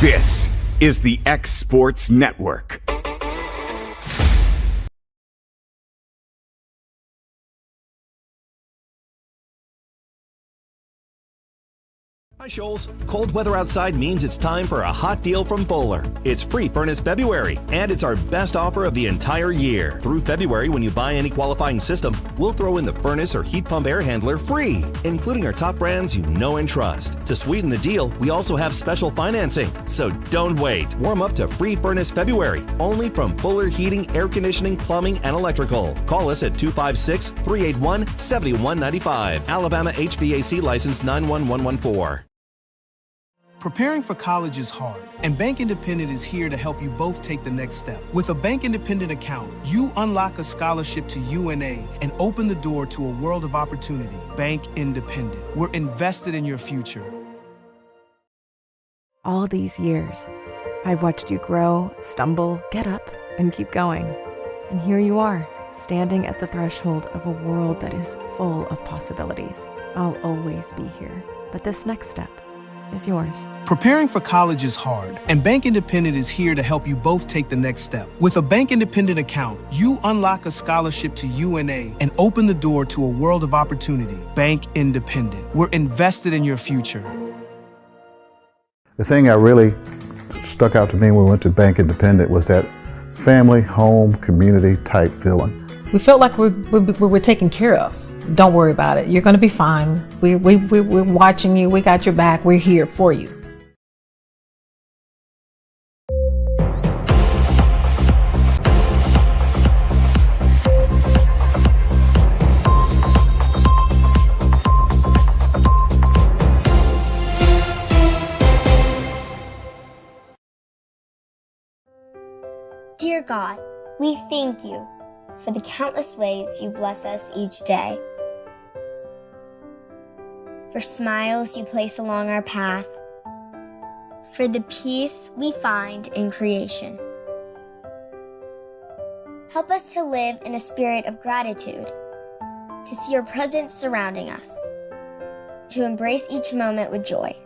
This is the X Sports Network. Hi, Shoals. Cold weather outside means it's time for a hot deal from Bowler. It's free furnace February, and it's our best offer of the entire year. Through February, when you buy any qualifying system, we'll throw in the furnace or heat pump air handler free, including our top brands you know and trust. To sweeten the deal, we also have special financing, so don't wait. Warm up to free furnace February, only from Bowler Heating, Air Conditioning, Plumbing, and Electrical. Call us at 256-381-7195. Alabama HVAC license 91114. Preparing for college is hard, and Bank Independent is here to help you both take the next step. With a Bank Independent account, you unlock a scholarship to UNA and open the door to a world of opportunity. Bank Independent. We're invested in your future. All these years, I've watched you grow, stumble, get up, and keep going. And here you are, standing at the threshold of a world that is full of possibilities. I'll always be here, but this next step is yours. Preparing for college is hard, and Bank Independent is here to help you both take the next step. With a Bank Independent account, you unlock a scholarship to UNA and open the door to a world of opportunity. Bank Independent. We're invested in your future. The thing that really stuck out to me when we went to Bank Independent was that family, home, community type feeling. We felt like we were taken care of. Don't worry about it. You're going to be fine. We're watching you. We got your back. We're here for you. Dear God, we thank you for the countless ways you bless us each day. For smiles you place along our path, for the peace we find in creation. Help us to live in a spirit of gratitude, to see your presence surrounding us, to embrace each moment with joy.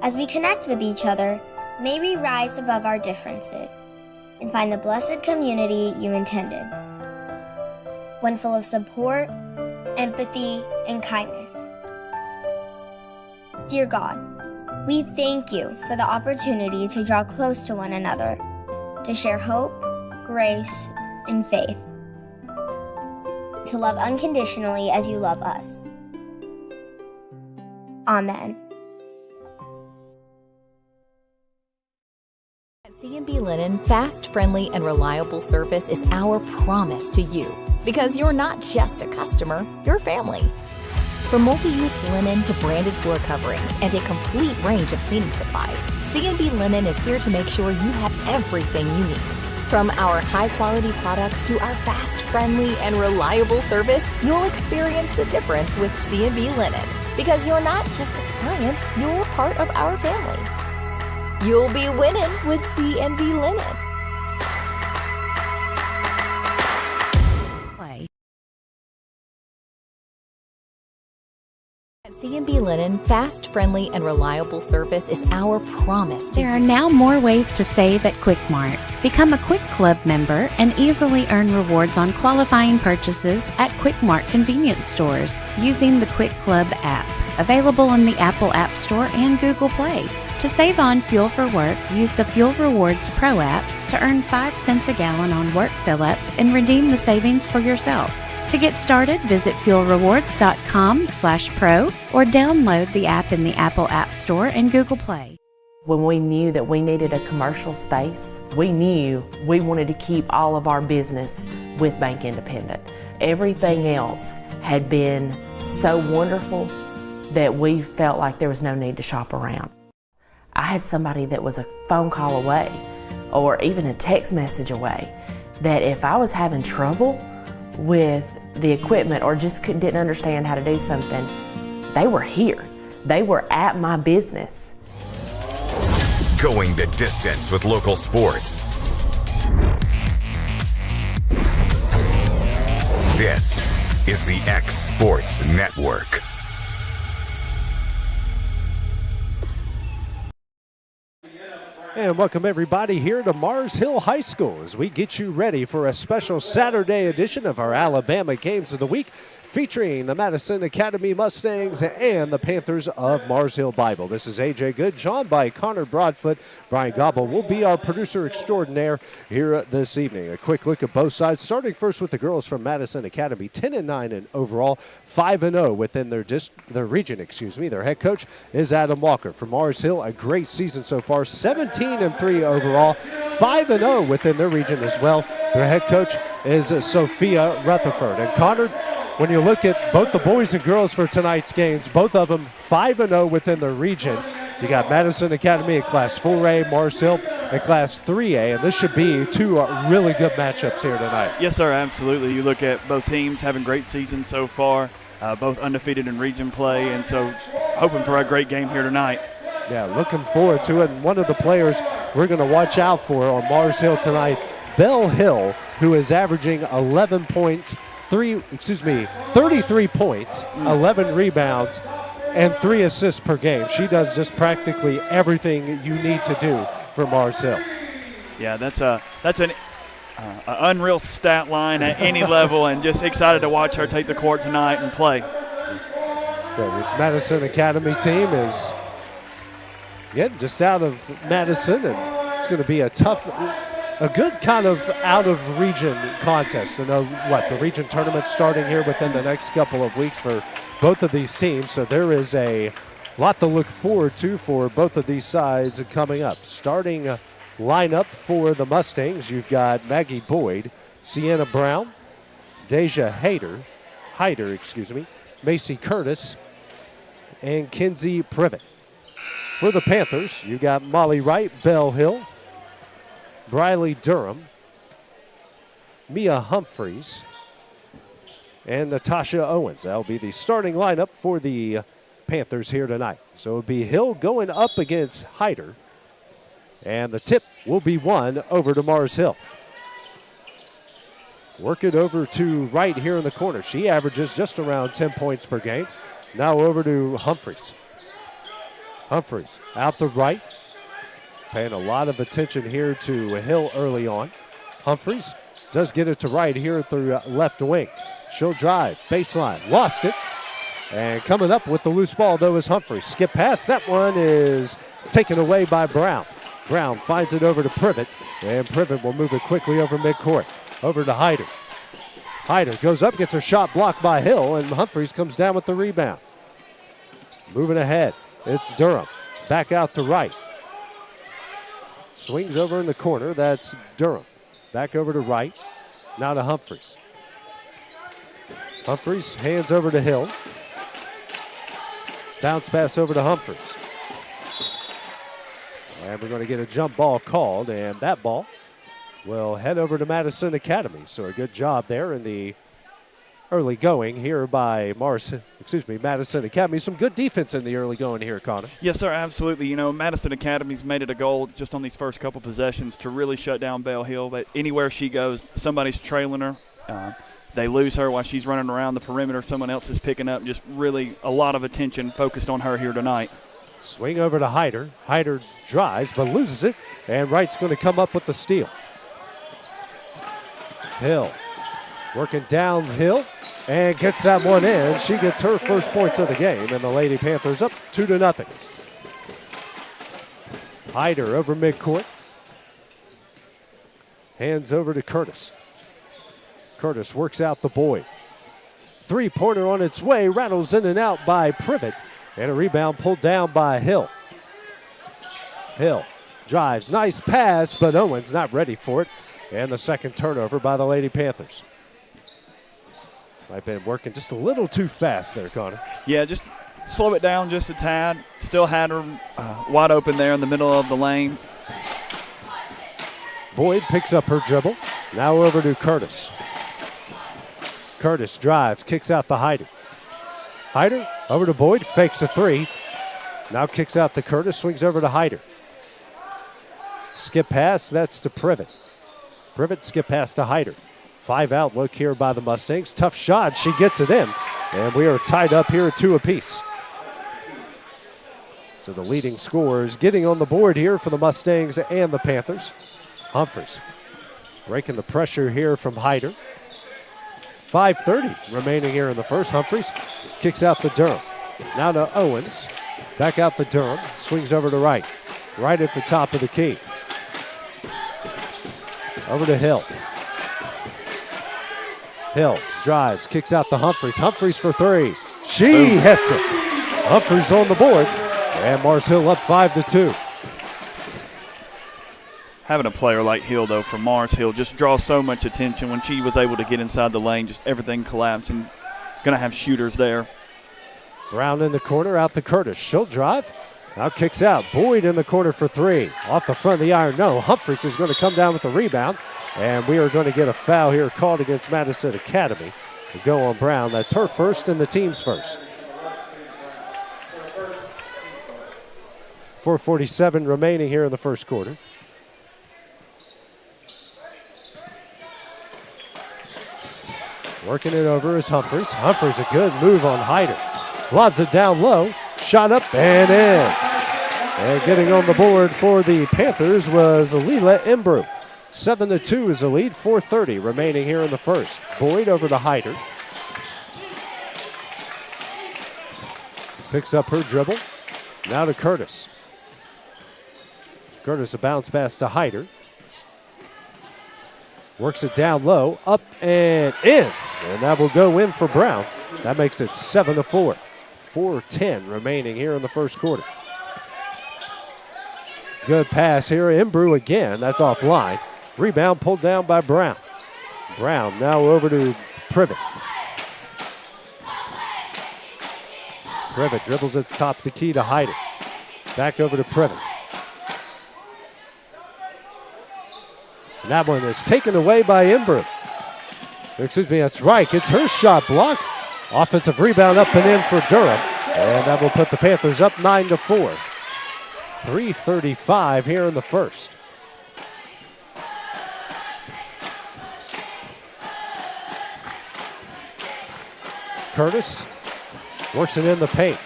As we connect with each other, may we rise above our differences and find the blessed community you intended, one full of support, empathy, and kindness. Dear God, we thank you for the opportunity to draw close to one another, to share hope, grace, and faith, to love unconditionally as you love us. Amen. At C&B Linen, fast, friendly, and reliable service is our promise to you. Because you're not just a customer, you're family. From multi-use linen to branded floor coverings and a complete range of cleaning supplies, C&B Linen is here to make sure you have everything you need. From our high-quality products to our fast, friendly, and reliable service, you'll experience the difference with C&B Linen. Because you're not just a client, you're part of our family. You'll be winning with C&B Linen. At C&B Linen, fast, friendly, and reliable service is our promise to you. There are now more ways to save at Quick Mart. Become a Quick Club member and easily earn rewards on qualifying purchases at Quick Mart convenience stores using the Quick Club app, available on the Apple App Store and Google Play. To save on fuel for work, use the Fuel Rewards Pro app to earn 5 cents a gallon on work fill-ups and redeem the savings for yourself. To get started, visit fuelrewards.com/pro or download the app in the Apple App Store and Google Play. When we knew that we needed a commercial space, we knew we wanted to keep all of our business with Bank Independent. Everything else had been so wonderful that we felt like there was no need to shop around. I had somebody that was a phone call away or even a text message away that if I was having trouble with the equipment or just didn't understand how to do something, they were here. They were at my business. Going the distance with local sports. This is the X Sports Network. And welcome everybody here to Mars Hill High School as we get you ready for a special Saturday edition of our Alabama Games of the Week, featuring the Madison Academy Mustangs and the Panthers of Mars Hill Bible. This is A.J. Good, joined by Connor Broadfoot. Brian Gobble will be our producer extraordinaire here this evening. A quick look at both sides, starting first with the girls from Madison Academy, 10-9 in overall, 5-0 within their region. Their head coach is Adam Walker. For Mars Hill, a great season so far, 17-3 overall, 5-0 within their region as well. Their head coach is Sophia Rutherford. And Connor, when you look at both the boys and girls for tonight's games, both of them 5-0 within their region. You got Madison Academy in Class 4A, Mars Hill in Class 3A, and this should be two really good matchups here tonight. Yes, sir, absolutely. You look at both teams having great seasons so far, both undefeated in region play, and so hoping for a great game here tonight. Yeah, looking forward to it. And one of the players we're going to watch out for on Mars Hill tonight, Belle Hill, who is averaging 33 points, 11 rebounds, and 3 assists per game. She does just practically everything you need to do for Mars Hill. Yeah, that's an unreal stat line at any level, and just excited to watch her take the court tonight and play. So this Madison Academy team is getting just out of Madison, and it's going to be a good kind of out-of-region contest. I know, the region tournament starting here within the next couple of weeks for both of these teams, so there is a lot to look forward to for both of these sides coming up. Starting lineup for the Mustangs, you've got Maggie Boyd, Sienna Brown, Deja Hyder, Macy Curtis, and Kinsey Privet. For the Panthers, you got Molly Wright, Belle Hill, Briley Durham, Mia Humphreys, and Natasha Owens. That'll be the starting lineup for the Panthers here tonight. So it'll be Hill going up against Hyder, and the tip will be won over to Mars Hill. Work it over to Wright here in the corner. She averages just around 10 points per game. Now over to Humphreys. Humphreys out to Wright. Paying a lot of attention here to Hill early on. Humphreys does get it to Wright here through left wing. She'll drive, baseline, lost it. And coming up with the loose ball, though, is Humphreys. Skip pass, that one is taken away by Brown. Brown finds it over to Privet, and Privet will move it quickly over midcourt. Over to Hyder. Hyder goes up, gets her shot blocked by Hill, and Humphreys comes down with the rebound. Moving ahead, it's Durham. Back out to Wright. Swings over in the corner, that's Durham. Back over to Wright, now to Humphreys. Humphreys hands over to Hill. Bounce pass over to Humphreys. And we're going to get a jump ball called, and that ball will head over to Madison Academy. So a good job there in the early going here by Madison Academy. Some good defense in the early going here, Connor. Yes, sir, absolutely. You know, Madison Academy's made it a goal just on these first couple possessions to really shut down Belle Hill. But anywhere she goes, somebody's trailing her. They lose her while she's running around the perimeter. Someone else is picking up. Just really a lot of attention focused on her here tonight. Swing over to Hyder. Hyder drives but loses it, and Wright's going to come up with the steal. Hill working downhill and gets that one in. She gets her first points of the game, and the Lady Panthers up 2-0. Hyder over midcourt. Hands over to Curtis. Curtis works out the Boyd. Three-pointer on its way, rattles in and out by Privet, and a rebound pulled down by Hill. Hill drives, nice pass, but Owens not ready for it, and the second turnover by the Lady Panthers. I've been working just a little too fast there, Connor. Yeah, just slow it down just a tad. Still had her wide open there in the middle of the lane. Boyd picks up her dribble. Now over to Curtis. Curtis drives, kicks out to Hyder. Hyder over to Boyd, fakes a three. Now kicks out to Curtis, swings over to Hyder. Skip pass, that's to Privet. Privet skip pass to Hyder. 5-out look here by the Mustangs. Tough shot, she gets it in. And we are tied up here at 2 apiece. So the leading scorers getting on the board here for the Mustangs and the Panthers. Humphries breaking the pressure here from Hyder. 5:30 remaining here in the first. Humphries kicks out to Durham. Now to Owens. Back out to Durham. Swings over to right. Right at the top of the key. Over to Hill. Hill drives, kicks out to Humphries. Humphries for three. She hits it. Humphries on the board. And Mars Hill up 5-2. Having a player like Hill, though, from Mars Hill just draws so much attention. When she was able to get inside the lane, just everything collapsed, and going to have shooters there. Brown in the corner, out to Curtis. She'll drive. Now kicks out. Boyd in the corner for three. Off the front of the iron, no. Humphries is going to come down with the rebound. And we are going to get a foul here called against Madison Academy. To go on Brown. That's her first and the team's first. 4:47 remaining here in the first quarter. Working it over is Humphries. Humphries, a good move on Hyder. Lobs it down low. Shot up and in. And getting on the board for the Panthers was Leela Imbrew. 7-2 is the lead. 4:30 remaining here in the first. Boyd over to Hyder. Picks up her dribble. Now to Curtis. Curtis, a bounce pass to Hyder. Works it down low, up and in. And that will go in for Brown. That makes it 7-4. 4:10 remaining here in the first quarter. Good pass here. Imbrew again. That's offline. Rebound pulled down by Brown. Brown now over to Privet. Privet dribbles at the top of the key to Hyder. Back over to Privet. And that one is taken away by Imbrew. Excuse me, that's right. It's her shot blocked. Offensive rebound up and in for Durham. And that will put the Panthers up 9-4. 3:35 here in the first. Curtis works it in the paint.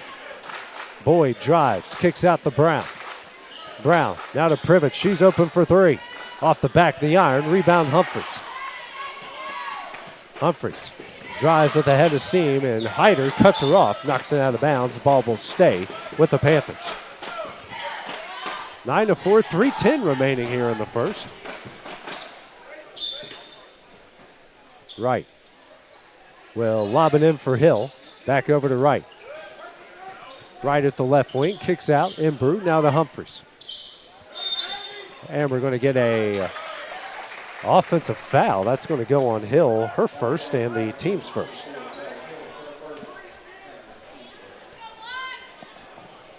Boyd drives, kicks out to Brown. Brown now to Privet. She's open for three. Off the back of the iron, rebound Humphries. Humphries drives with a head of steam, and Hyder cuts her off, knocks it out of bounds. The ball will stay with the Panthers. 9-4, 3:10 remaining here in the first. Wright will lob it in for Hill. Back over to Wright. Wright at the left wing, kicks out. Imbrew now to Humphries. And we're going to get a offensive foul. That's going to go on Hill, her first and the team's first.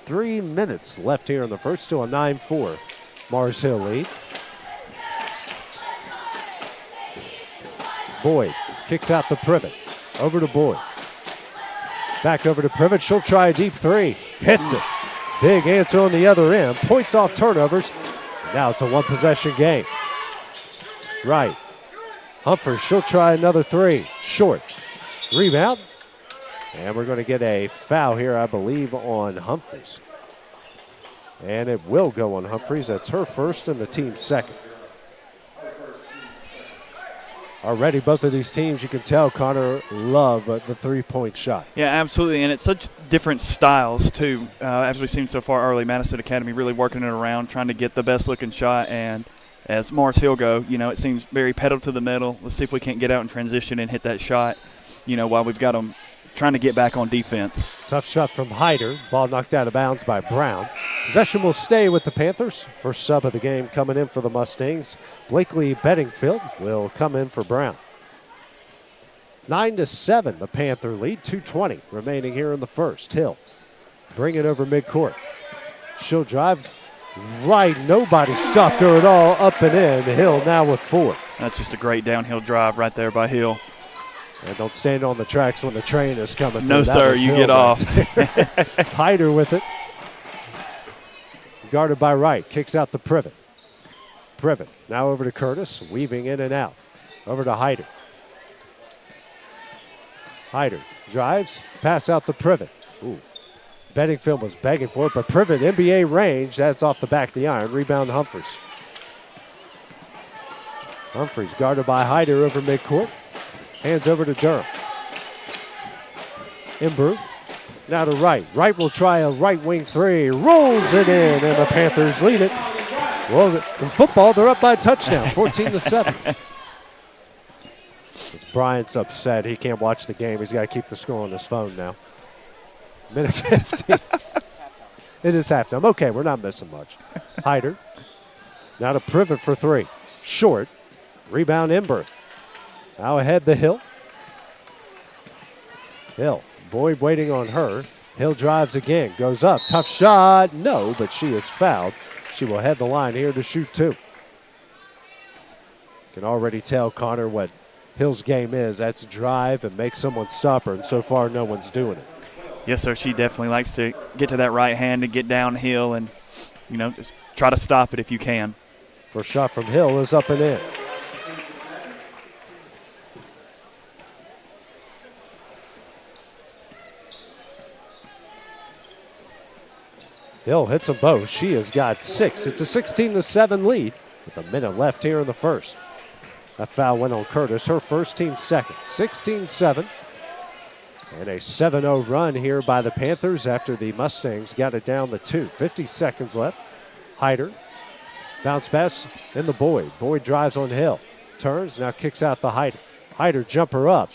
3 minutes left here in the first, still a 9-4 Mars Hill lead. Boyd kicks out the Privet. Over to Boyd. Back over to Privet. She'll try a deep three. Hits it. Big answer on the other end. Points off turnovers. Now it's a one-possession game. Right. Humphries, she'll try another three. Short. Rebound. And we're going to get a foul here, I believe, on Humphries. And it will go on Humphries. That's her first and the team's second. Already both of these teams, you can tell, Connor, love the three-point shot. Yeah, absolutely, and it's such different styles, too. As we've seen so far early, Madison Academy really working it around, trying to get the best-looking shot, and as Mars Hill go, it seems very pedal to the metal. Let's see if we can't get out in transition and hit that shot, while we've got them trying to get back on defense. Tough shot from Hyder. Ball knocked out of bounds by Brown. Possession will stay with the Panthers. First sub of the game coming in for the Mustangs. Blakely Bedingfield will come in for Brown. 9-7, the Panther lead. 2:20 remaining here in the first. Hill bring it over midcourt. She'll drive right. Nobody stopped her at all. Up and in. Hill now with 4. That's just a great downhill drive right there by Hill. And don't stand on the tracks when the train is coming. No, sir, you get off. Hyder with it. Guarded by Wright. Kicks out to Privet. Privet now over to Curtis. Weaving in and out. Over to Hyder. Hyder drives. Pass out to Privet. Ooh. Bedingfield was begging for it, but Privet, NBA range, that's off the back of the iron. Rebound Humphreys. Humphreys guarded by Hyder over midcourt. Hands over to Durham. Imber now to Wright. Wright will try a right wing three. Rolls it in, and the Panthers lead it. Well, in football, they're up by a touchdown, 14-7. As Bryant's upset, he can't watch the game. He's got to keep the score on his phone now. Minute 15. It is halftime. Okay, we're not missing much. Hyder. Now to Privet for three. Short. Rebound Imber. Now ahead the Hill. Hill. Boyd waiting on her. Hill drives again. Goes up. Tough shot. No, but she is fouled. She will head the line here to shoot two. Can already tell Connor what Hill's game is. That's drive and make someone stop her, and so far no one's doing it. Yes, sir. She definitely likes to get to that right hand and get downhill and, just try to stop it if you can. First shot from Hill is up and in. Hill hits them both. She has got 6. It's a 16-7 lead with a minute left here in the first. That foul went on Curtis, her first, team second. 16-7. And a 7-0 run here by the Panthers after the Mustangs got it down to 2. 50 seconds left. Hyder. Bounce pass in the Boyd. Boyd drives on Hill. Turns, now kicks out the Hyder. Hyder jumper up.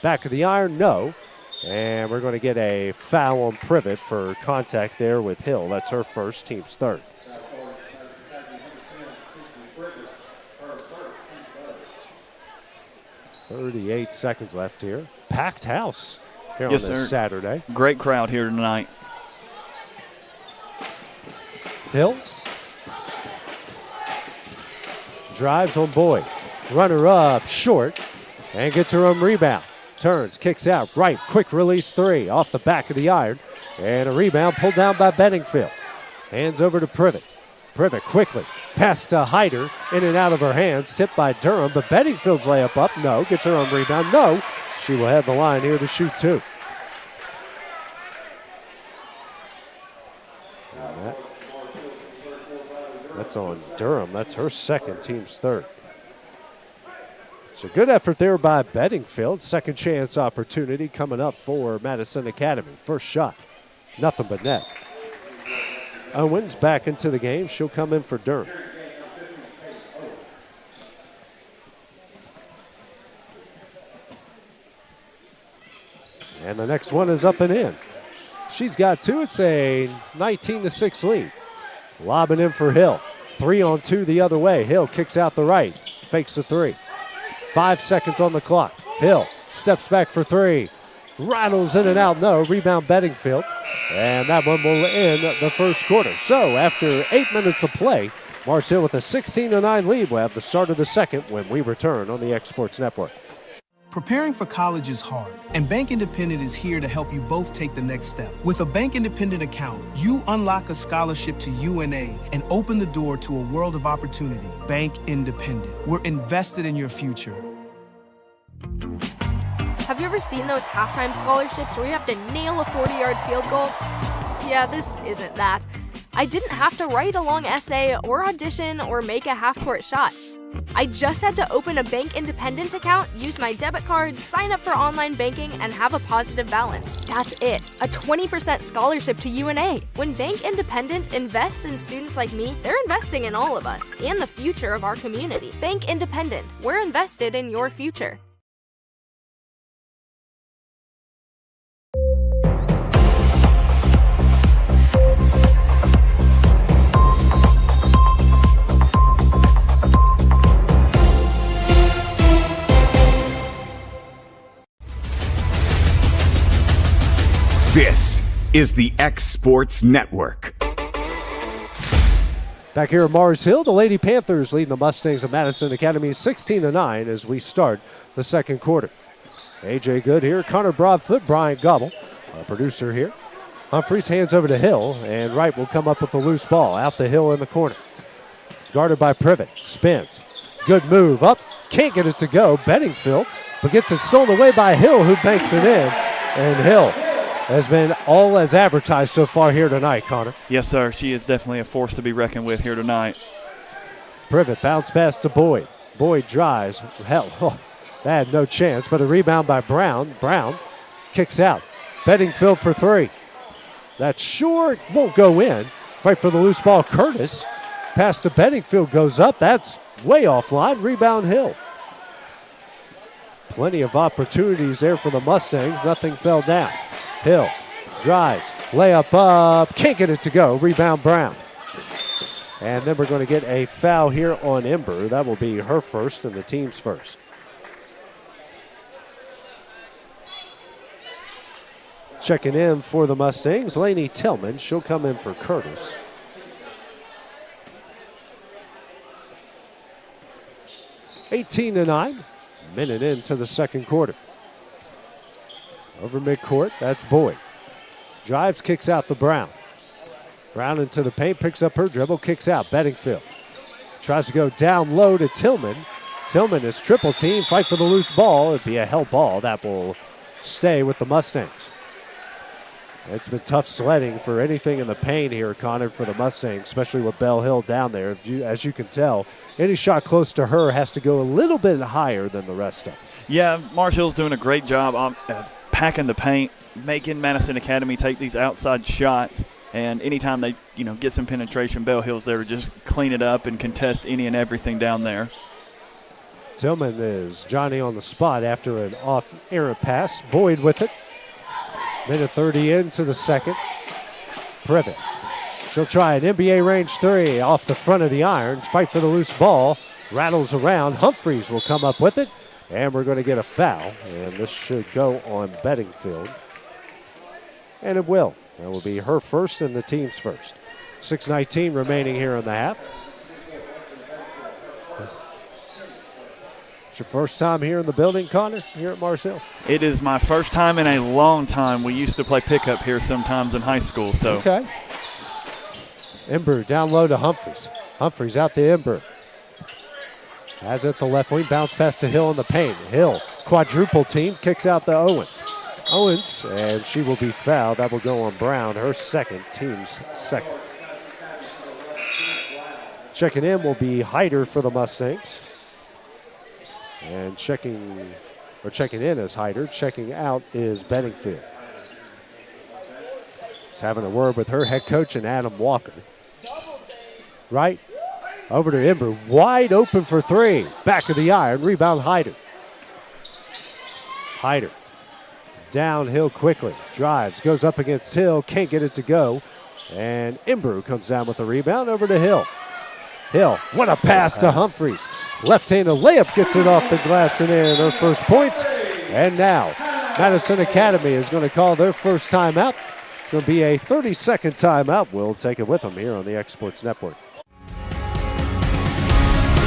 Back of the iron, no. And we're going to get a foul on Privet for contact there with Hill. That's her first, team's third. .38 seconds left here. Packed house here yes, on this sir. Saturday. Great crowd here tonight. Hill drives on Boyd. Runner up short and gets her own rebound. Turns, kicks out, right, quick release three off the back of the iron. And a rebound pulled down by Bedingfield. Hands over to Privet. Privet quickly. Pass to Hyder, in and out of her hands, tipped by Durham, but Bedingfield's layup up, no. Gets her own rebound, no. She will head the line here to shoot two. That's on Durham. That's her second, team's third. So good effort there by Bedingfield. Second chance opportunity coming up for Madison Academy. First shot, nothing but net. Owens back into the game. She'll come in for Durham. And the next one is up and in. She's got two. It's a 19-6 lead. Lobbing in for Hill. 3-on-2 the other way. Hill kicks out the right. Fakes the three. 5 seconds on the clock. Hill steps back for three. Rattles in and out. No. Rebound Bedingfield. And that one will end the first quarter. So after 8 minutes of play, Mars Hill with a 16-9 lead. We'll have the start of the second when we return on the X Sports Network. Preparing for college is hard, and Bank Independent is here to help you both take the next step. With a Bank Independent account, you unlock a scholarship to UNA and open the door to a world of opportunity. Bank Independent. We're invested in your future. Have you ever seen those halftime scholarships where you have to nail a 40-yard field goal? Yeah, this isn't that. I didn't have to write a long essay or audition or make a half-court shot. I just had to open a Bank Independent account, use my debit card, sign up for online banking, and have a positive balance. That's it. A 20% scholarship to UNA. When Bank Independent invests in students like me, they're investing in all of us and the future of our community. Bank Independent. We're invested in your future. This is the X Sports Network. Back here at Mars Hill, the Lady Panthers leading the Mustangs of Madison Academy 16-9 as we start the second quarter. AJ Good here, Connor Broadfoot, Brian Gobble, our producer here. Humphreys hands over to Hill, and Wright will come up with the loose ball. Out the Hill in the corner. Guarded by Privet, spins. Good move up, can't get it to go. Bedingfield, but gets it stolen away by Hill, who banks it in. And Hill has been all as advertised so far here tonight, Connor. Yes, sir. She is definitely a force to be reckoned with here tonight. Privet bounce pass to Boyd. Boyd drives. Hell, that had no chance, but a rebound by Brown. Brown kicks out. Bedingfield for three. That's short, won't go in. Fight for the loose ball, Curtis. Pass to Bedingfield goes up. That's way offline. Rebound Hill. Plenty of opportunities there for the Mustangs. Nothing fell down. Hill drives, layup up, can't get it to go. Rebound Brown. And then we're going to get a foul here on Ember. That will be her first and the team's first. Checking in for the Mustangs, Lainey Tillman. She'll come in for Curtis. (18-9). Minute into the second quarter. Over midcourt, that's Boyd. Drives, kicks out to Brown. Brown into the paint, picks up her dribble, kicks out. Bedingfield tries to go down low to Tillman. Tillman is triple team, fight for the loose ball. It'd be a hell ball. That will stay with the Mustangs. It's been tough sledding for anything in the paint here, Connor, for the Mustangs, especially with Bell Hill down there. As you can tell, any shot close to her has to go a little bit higher than the rest of them. Yeah, Mars Hill's doing a great job of packing the paint, making Madison Academy take these outside shots. And anytime they, get some penetration, Bell Hill's there to just clean it up and contest any and everything down there. Tillman is Johnny on the spot after an off-errant pass. Boyd with it. Minute 30 into the second. Privet. She'll try an NBA range three off the front of the iron. Fight for the loose ball. Rattles around. Humphreys will come up with it. And we're going to get a foul. And this should go on Bedingfield. And it will. That will be her first and the team's first. 6:19 remaining here in the half. It's your first time here in the building, Connor, here at Mars Hill? It is my first time in a long time. We used to play pickup here sometimes in high school. So. Okay. Ember down low to Humphreys. Humphreys out to Ember. Has it at the left wing, bounce pass to Hill in the paint. Hill, quadruple team, kicks out to Owens. Owens, and she will be fouled. That will go on Brown, her second, team's second. Checking in will be Hyder for the Mustangs. And checking in is Hyder. Checking out is Bedingfield. He's having a word with her head coach and Adam Walker. Right, over to Ember, wide open for three. Back of the iron, rebound Hyder. Hyder, downhill quickly, drives, goes up against Hill, can't get it to go. And Ember comes down with the rebound over to Hill. Hill, what a pass to Humphreys. Left-handed layup gets it off the glass and in, her first points. And now Madison Academy is going to call their first timeout. It's going to be a 30-second timeout. We'll take it with them here on the X Sports Network.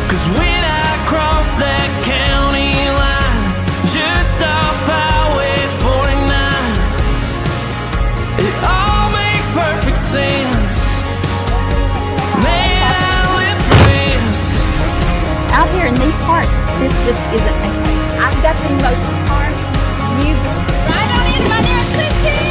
'Cause when I cross that county line, just off Highway 49, it all makes perfect sense. Man, I live for this. Out here in these parks, this just isn't okay. I've got the most park. You right on in my nearest whiskey.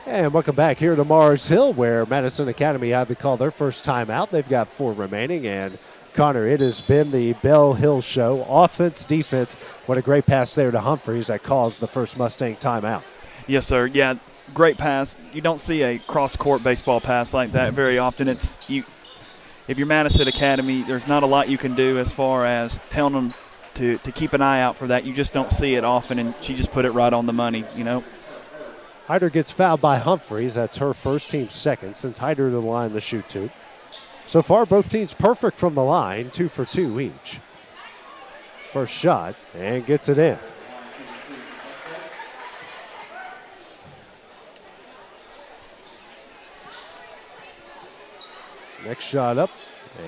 And welcome back here to Mars Hill, where Madison Academy had to call their first timeout. They've got 4 remaining, and Connor, it has been the Bell Hill show. Offense, defense. What a great pass there to Humphreys that caused the first Mustang timeout. Yes, sir. Yeah, great pass. You don't see a cross-court baseball pass like that very often. If you're Madison Academy, there's not a lot you can do as far as telling them to keep an eye out for that. You just don't see it often, and she just put it right on the money, Hyder gets fouled by Humphreys. That's her first, team second, since Hyder to the line to shoot 2. So far, both teams perfect from the line, 2 for 2 each. First shot, and gets it in. Next shot up,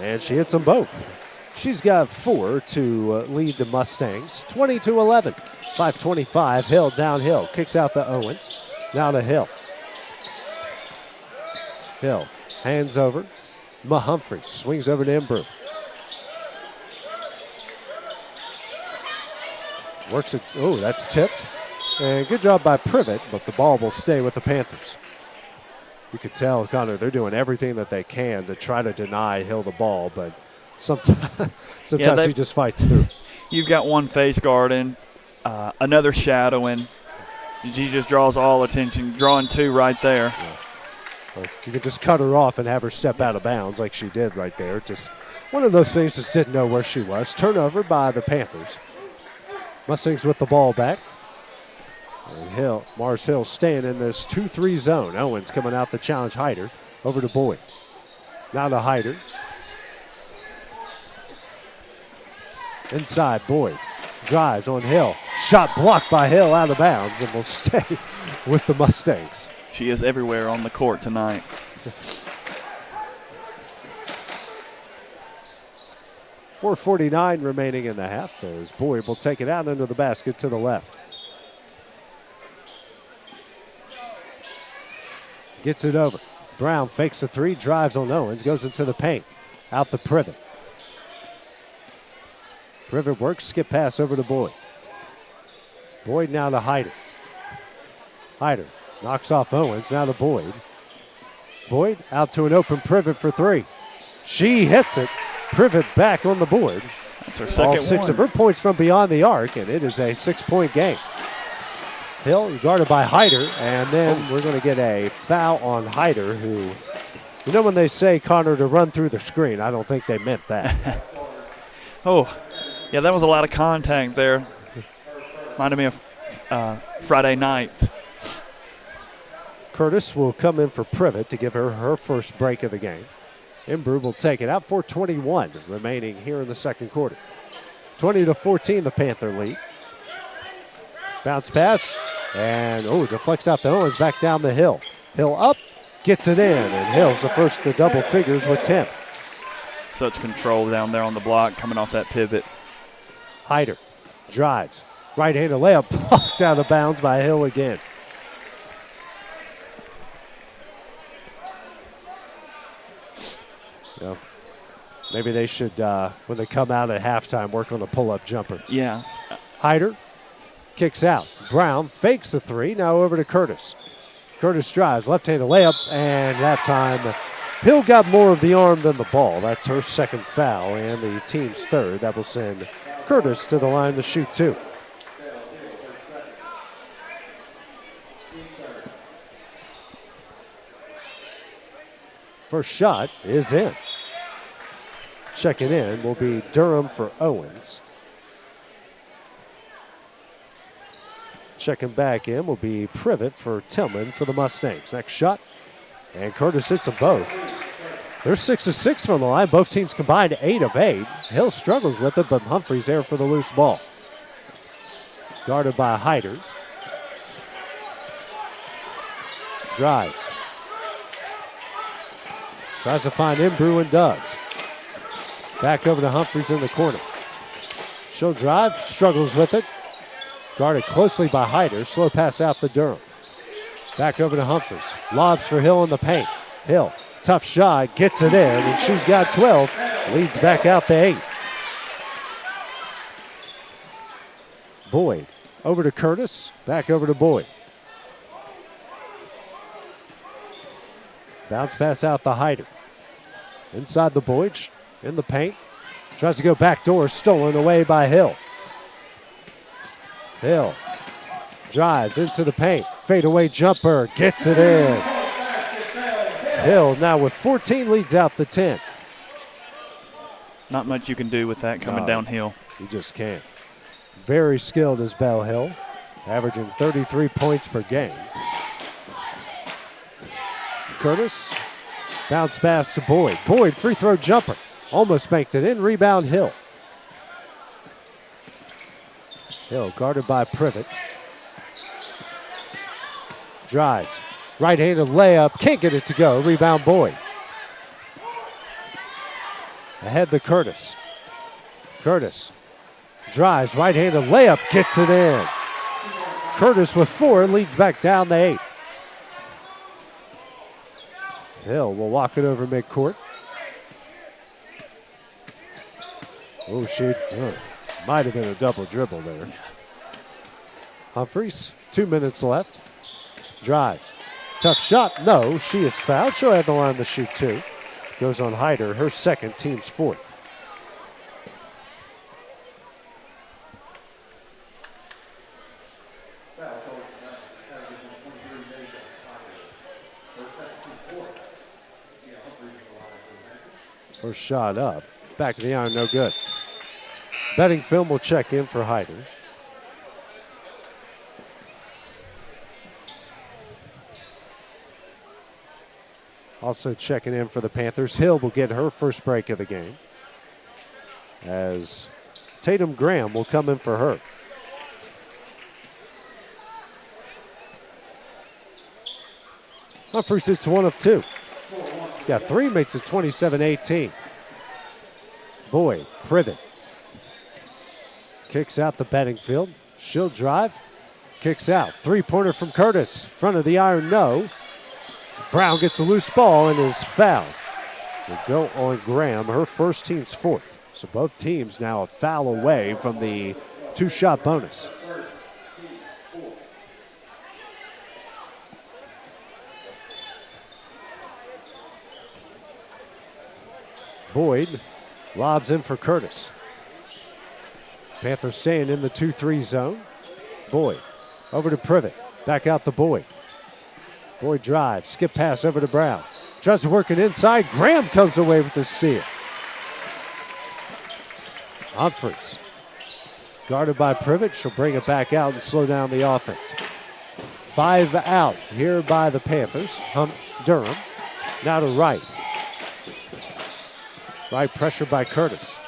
and she hits them both. She's got 4 to lead the Mustangs, 20-11. 5:25, Hill downhill, kicks out to Owens. Now to Hill. Hill hands over, Humphreys swings over to Imbrew. Works it. Oh, that's tipped. And good job by Privet, but the ball will stay with the Panthers. You could tell, Connor, they're doing everything that they can to try to deny Hill the ball, but sometimes he just fights through. You've got one face guarding, another shadowing. She just draws all attention, drawing two right there. Yeah. Well, you could just cut her off and have her step out of bounds like she did right there. Just one of those things, just didn't know where she was. Turnover by the Panthers. Mustangs with the ball back. And Mars Hill staying in this 2-3 zone. Owens coming out to challenge Hyder. Over to Boyd. Now to Hyder. Inside, Boyd drives on Hill. Shot blocked by Hill out of bounds and will stay with the Mustangs. She is everywhere on the court tonight. 4:49 remaining in the half as Boyd will take it out into the basket to the left. Gets it over. Brown fakes a three, drives on Owens, goes into the paint. Out to Privet. Privet works, skip pass over to Boyd. Boyd now to Hyder. Hyder knocks off Owens, now to Boyd. Boyd out to an open Privet for three. She hits it. Privet back on the board. That's her second All six of her points from beyond the arc, and it is a 6-point game. Hill guarded by Hyder, and then we're going to get a foul on Hyder, who, you know when they say, Connor, to run through the screen, I don't think they meant that. Yeah, that was a lot of contact there. Reminded me of Friday night. Curtis will come in for Privet to give her her first break of the game. Imbrew will take it out. 4:21 remaining here in the second quarter. 20-14, the Panther lead. Bounce pass, and deflects out the Owens, back down the Hill. Hill up, gets it in, and Hill's the first to double figures with 10. Such control down there on the block coming off that pivot. Hyder drives. Right-handed layup blocked out of bounds by Hill again. Well, maybe they should, when they come out at halftime, work on a pull-up jumper. Yeah. Hyder kicks out. Brown fakes the three. Now over to Curtis. Curtis drives. Left-handed layup. And that time, Hill got more of the arm than the ball. That's her second foul and the team's third. That will send Curtis to the line to shoot two. First shot is in. Checking in will be Durham for Owens. Checking back in will be Privet for Tillman for the Mustangs. Next shot, and Curtis hits them both. They're 6 of 6 from the line. Both teams combined 8 of 8. Hill struggles with it, but Humphreys there for the loose ball. Guarded by Hyder. Drives. Tries to find Imbrew and does. Back over to Humphreys in the corner. She'll drive, struggles with it. Guarded closely by Hyder. Slow pass out to Durham. Back over to Humphreys. Lobs for Hill in the paint. Hill, tough shot, gets it in, and she's got 12. Leads back out to 8. Boyd over to Curtis. Back over to Boyd. Bounce pass out to Hyder. Inside the Boyd, in the paint. Tries to go backdoor, stolen away by Hill. Hill drives into the paint. Fadeaway jumper, gets it in. Hill now with 14 leads out to 10. Not much you can do with that coming downhill. You just can't. Very skilled is Bell Hill, averaging 33 points per game. Curtis, bounce pass to Boyd. Boyd, free throw jumper. Almost banked it in, rebound Hill. Hill guarded by Privet. Drives, right-handed layup, can't get it to go, rebound Boyd. Ahead to Curtis. Curtis drives, right-handed layup, gets it in. Curtis with 4, leads back down to 8. Hill will walk it over midcourt. Oh, she might have been a double dribble there. Humphries, 2 minutes left. Drives. Tough shot. No, she is fouled. She'll have the line to shoot 2. Goes on Hyder, her second, team's 4th. First shot up. Back of the iron, no good. Betting film will check in for Hyder. Also checking in for the Panthers. Hill will get her first break of the game, as Tatum Graham will come in for her. Humphries hits 1 of 2. He's got 3, makes it 27-18. Boyd, Privet. Kicks out the betting field. She'll drive. Kicks out. 3-pointer from Curtis. Front of the iron, no. Brown gets a loose ball and is fouled. Will go on Graham, her first, team's 4th. So both teams now a foul away from the 2-shot bonus. Boyd lobs in for Curtis. Panthers staying in the 2-3 zone. Boyd over to Privet. Back out to Boyd. Boyd drives, skip pass over to Brown. Tries to work it inside. Graham comes away with the steal. Humphries guarded by Privet. She'll bring it back out and slow down the offense. 5 out here by the Panthers. Durham now to Wright. Right pressure by Curtis.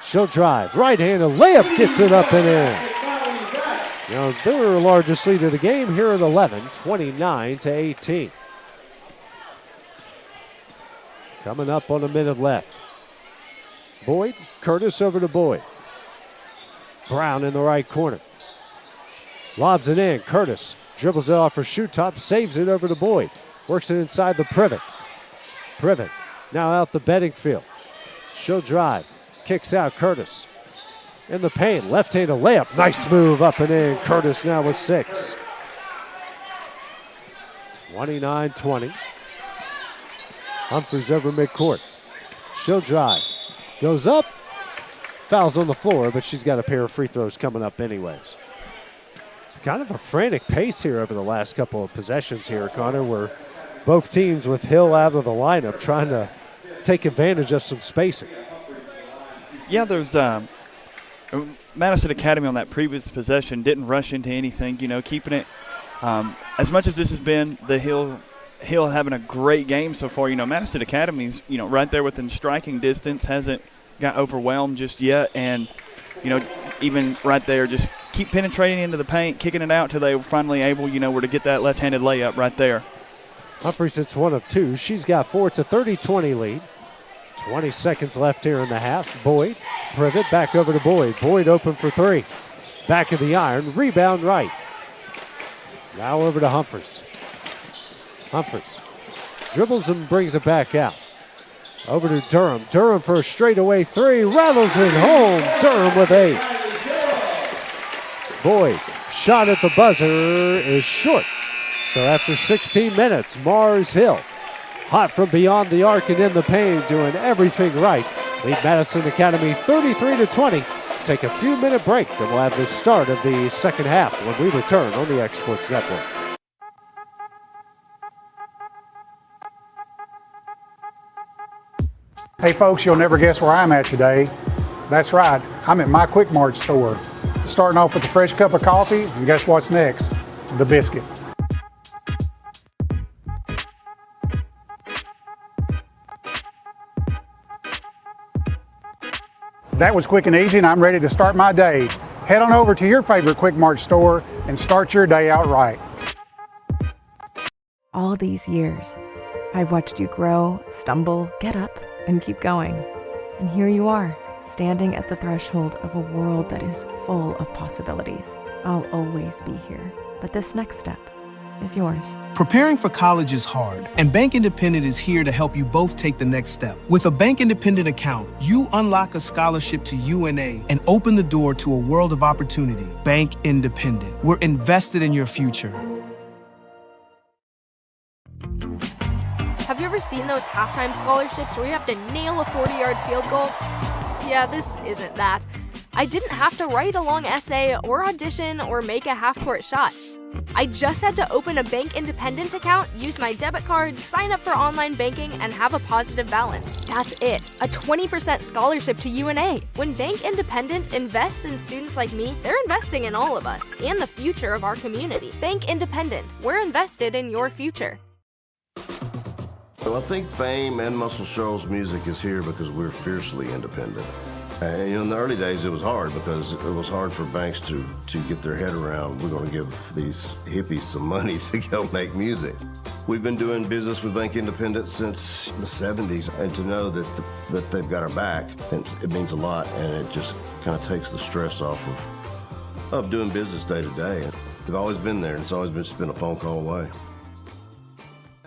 She'll drive. Right-handed layup gets it up and in. You know, their largest lead of the game here at 11, 29-18. Coming up on a minute left. Boyd, Curtis over to Boyd. Brown in the right corner. Lobs it in. Curtis dribbles it off her shoot top, saves it over to Boyd. Works it inside the Privet. Privet now out the betting field. She'll drive. Kicks out Curtis. In the paint, left-handed layup. Nice move up and in. Curtis now with 6. 29-20. Humphries over midcourt. She'll drive. Goes up. Fouls on the floor, but she's got a pair of free throws coming up anyways. It's kind of a frantic pace here over the last couple of possessions here, Connor, where both teams with Hill out of the lineup trying to take advantage of some spacing. Yeah, there's Madison Academy on that previous possession didn't rush into anything, you know, keeping it. As much as this has been the Hill having a great game so far, you know, Madison Academy's, you know, right there within striking distance, hasn't got overwhelmed just yet. And, you know, even right there, just keep penetrating into the paint, kicking it out till they were finally able, you know, where to get that left-handed layup right there. Humphries hits 1 of 2. She's got 4. It's a 30-20 lead. 20 seconds left here in the half. Boyd, Privet, back over to Boyd. Boyd open for 3. Back of the iron, rebound right. Now over to Humphries. Humphries dribbles and brings it back out. Over to Durham. Durham for a straightaway 3. Rattles it home. Durham with 8. Boyd, shot at the buzzer is short. So after 16 minutes, Mars Hill, hot from beyond the arc and in the paint, doing everything right. Lead Madison Academy 33-20. Take a few-minute break, and we'll have the start of the second half when we return on the X Sports Network. Hey folks, you'll never guess where I'm at today. That's right, I'm at my Quick Mart store. Starting off with a fresh cup of coffee, and guess what's next? The biscuit. That was quick and easy, and I'm ready to start my day. Head on over to your favorite Quick Mart store and start your day out right. All these years, I've watched you grow, stumble, get up, and keep going. And here you are, standing at the threshold of a world that is full of possibilities. I'll always be here. But this next step, is yours. Preparing for college is hard, and Bank Independent is here to help you both take the next step. With a Bank Independent account, you unlock a scholarship to UNA and open the door to a world of opportunity. Bank Independent. We're invested in your future. Have you ever seen those halftime scholarships where you have to nail a 40-yard field goal? Yeah, this isn't that. I didn't have to write a long essay or audition or make a half-court shot. I just had to open a Bank Independent account, use my debit card, sign up for online banking, and have a positive balance. That's it. A 20% scholarship to UNA. When Bank Independent invests in students like me, they're investing in all of us and the future of our community. Bank Independent. We're invested in your future. Well, I think Fame and Muscle Shoals music is here because we're fiercely independent. And in the early days, it was hard because it was hard for banks to get their head around, we're going to give these hippies some money to go make music. We've been doing business with Bank Independent since the 70s, and to know that they've got our back, it means a lot, and it just kind of takes the stress off of doing business day to day. They've always been there, and it's always just been a phone call away.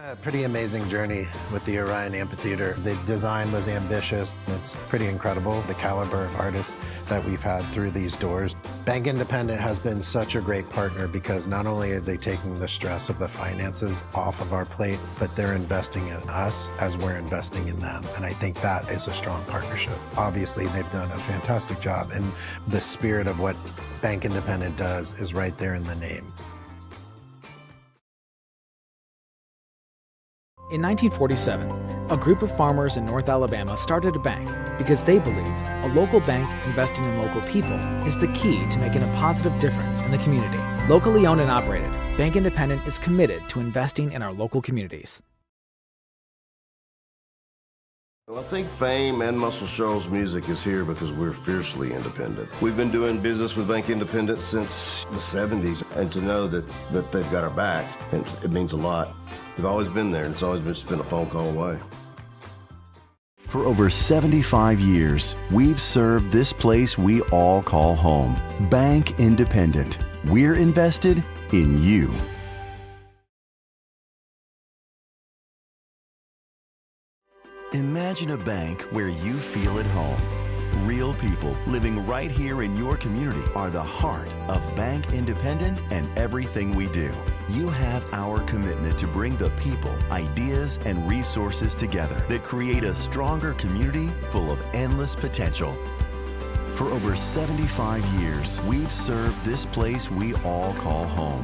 A pretty amazing journey with the Orion Amphitheater. The design was ambitious. It's pretty incredible, the caliber of artists that we've had through these doors. Bank Independent has been such a great partner because not only are they taking the stress of the finances off of our plate, but they're investing in us as we're investing in them. And I think that is a strong partnership. Obviously, they've done a fantastic job, and the spirit of what Bank Independent does is right there in the name. In 1947, a group of farmers in North Alabama started a bank because they believed a local bank investing in local people is the key to making a positive difference in the community. Locally owned and operated, Bank Independent is committed to investing in our local communities. Well, I think Fame and Muscle Shoals music is here because we're fiercely independent. We've been doing business with Bank Independent since the 70s, and to know that they've got our back, and it means a lot. They've always been there, and it's always just been a phone call away. For over 75 years, we've served this place we all call home. Bank Independent. We're invested in you. Imagine a bank where you feel at home. Real people living right here in your community are the heart of Bank Independent and everything we do. You have our commitment to bring the people, ideas, and resources together that create a stronger community full of endless potential. For over 75 years, we've served this place we all call home.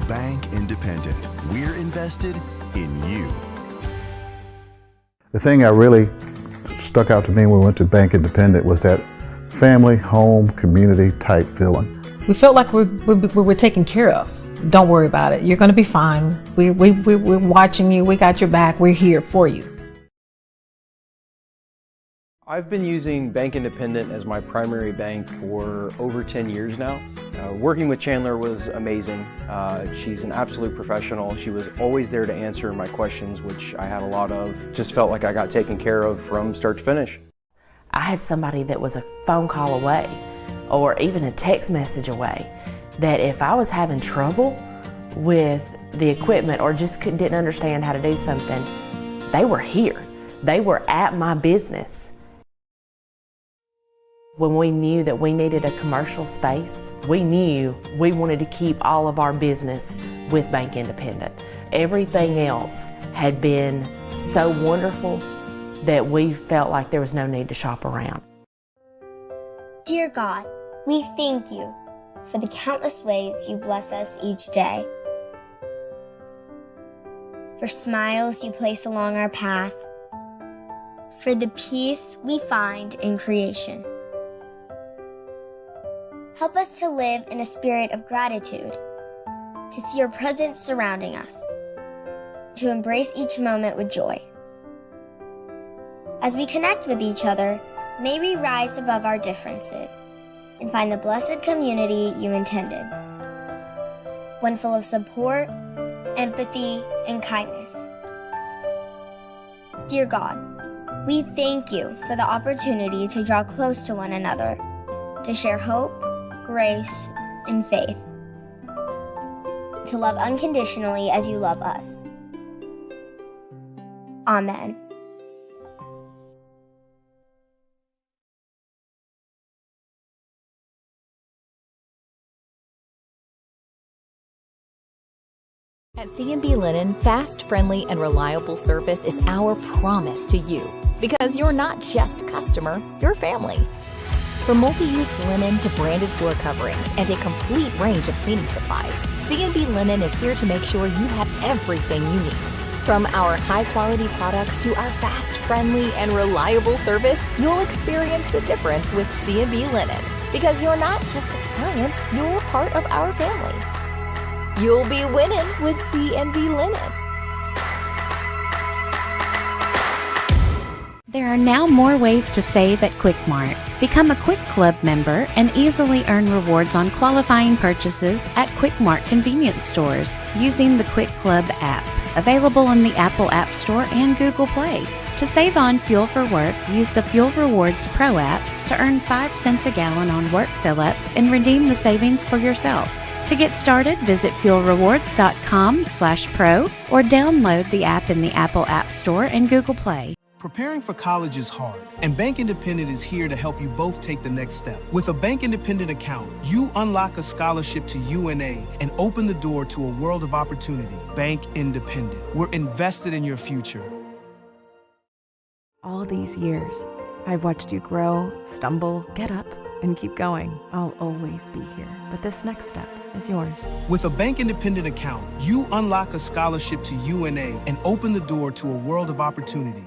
Bank Independent. We're invested in you. The thing that really stuck out to me when we went to Bank Independent was that family, home, community type feeling. We felt like we were taken care of. Don't worry about it. You're going to be fine. We're watching you. We got your back. We're here for you. I've been using Bank Independent as my primary bank for over 10 years now. Working with Chandler was amazing. She's an absolute professional. She was always there to answer my questions, which I had a lot of. Just felt like I got taken care of from start to finish. I had somebody that was a phone call away or even a text message away, that if I was having trouble with the equipment or just didn't understand how to do something, they were here. They were at my business. When we knew that we needed a commercial space, we knew we wanted to keep all of our business with Bank Independent. Everything else had been so wonderful that we felt like there was no need to shop around. Dear God, we thank you for the countless ways you bless us each day, for smiles you place along our path, for the peace we find in creation. Help us to live in a spirit of gratitude, to see your presence surrounding us, to embrace each moment with joy. As we connect with each other, may we rise above our differences and find the blessed community you intended, one full of support, empathy, and kindness. Dear God, we thank you for the opportunity to draw close to one another, to share hope, grace, and faith. to love unconditionally as you love us. Amen. At C&B Linen, fast, friendly, and reliable service is our promise to you. Because you're not just a customer, you're family. From multi-use linen to branded floor coverings and a complete range of cleaning supplies, C&B Linen is here to make sure you have everything you need. From our high-quality products to our fast, friendly, and reliable service, you'll experience the difference with C&B Linen. Because you're not just a client, you're part of our family. You'll be winning with C&B Linen. There are now more ways to save at Quick Mart. Become a Quick Club member and easily earn rewards on qualifying purchases at Quick Mart convenience stores using the Quick Club app, available on the Apple App Store and Google Play. To save on fuel for work, use the Fuel Rewards Pro app to earn 5 cents a gallon on work fill-ups and redeem the savings for yourself. To get started, visit fuelrewards.com/pro or download the app in the Apple App Store and Google Play. Preparing for college is hard, and Bank Independent is here to help you both take the next step. With a Bank Independent account, you unlock a scholarship to UNA and open the door to a world of opportunity. Bank Independent. We're invested in your future. All these years, I've watched you grow, stumble, get up, and keep going. I'll always be here, but this next step is yours. With a Bank Independent account, you unlock a scholarship to UNA and open the door to a world of opportunity.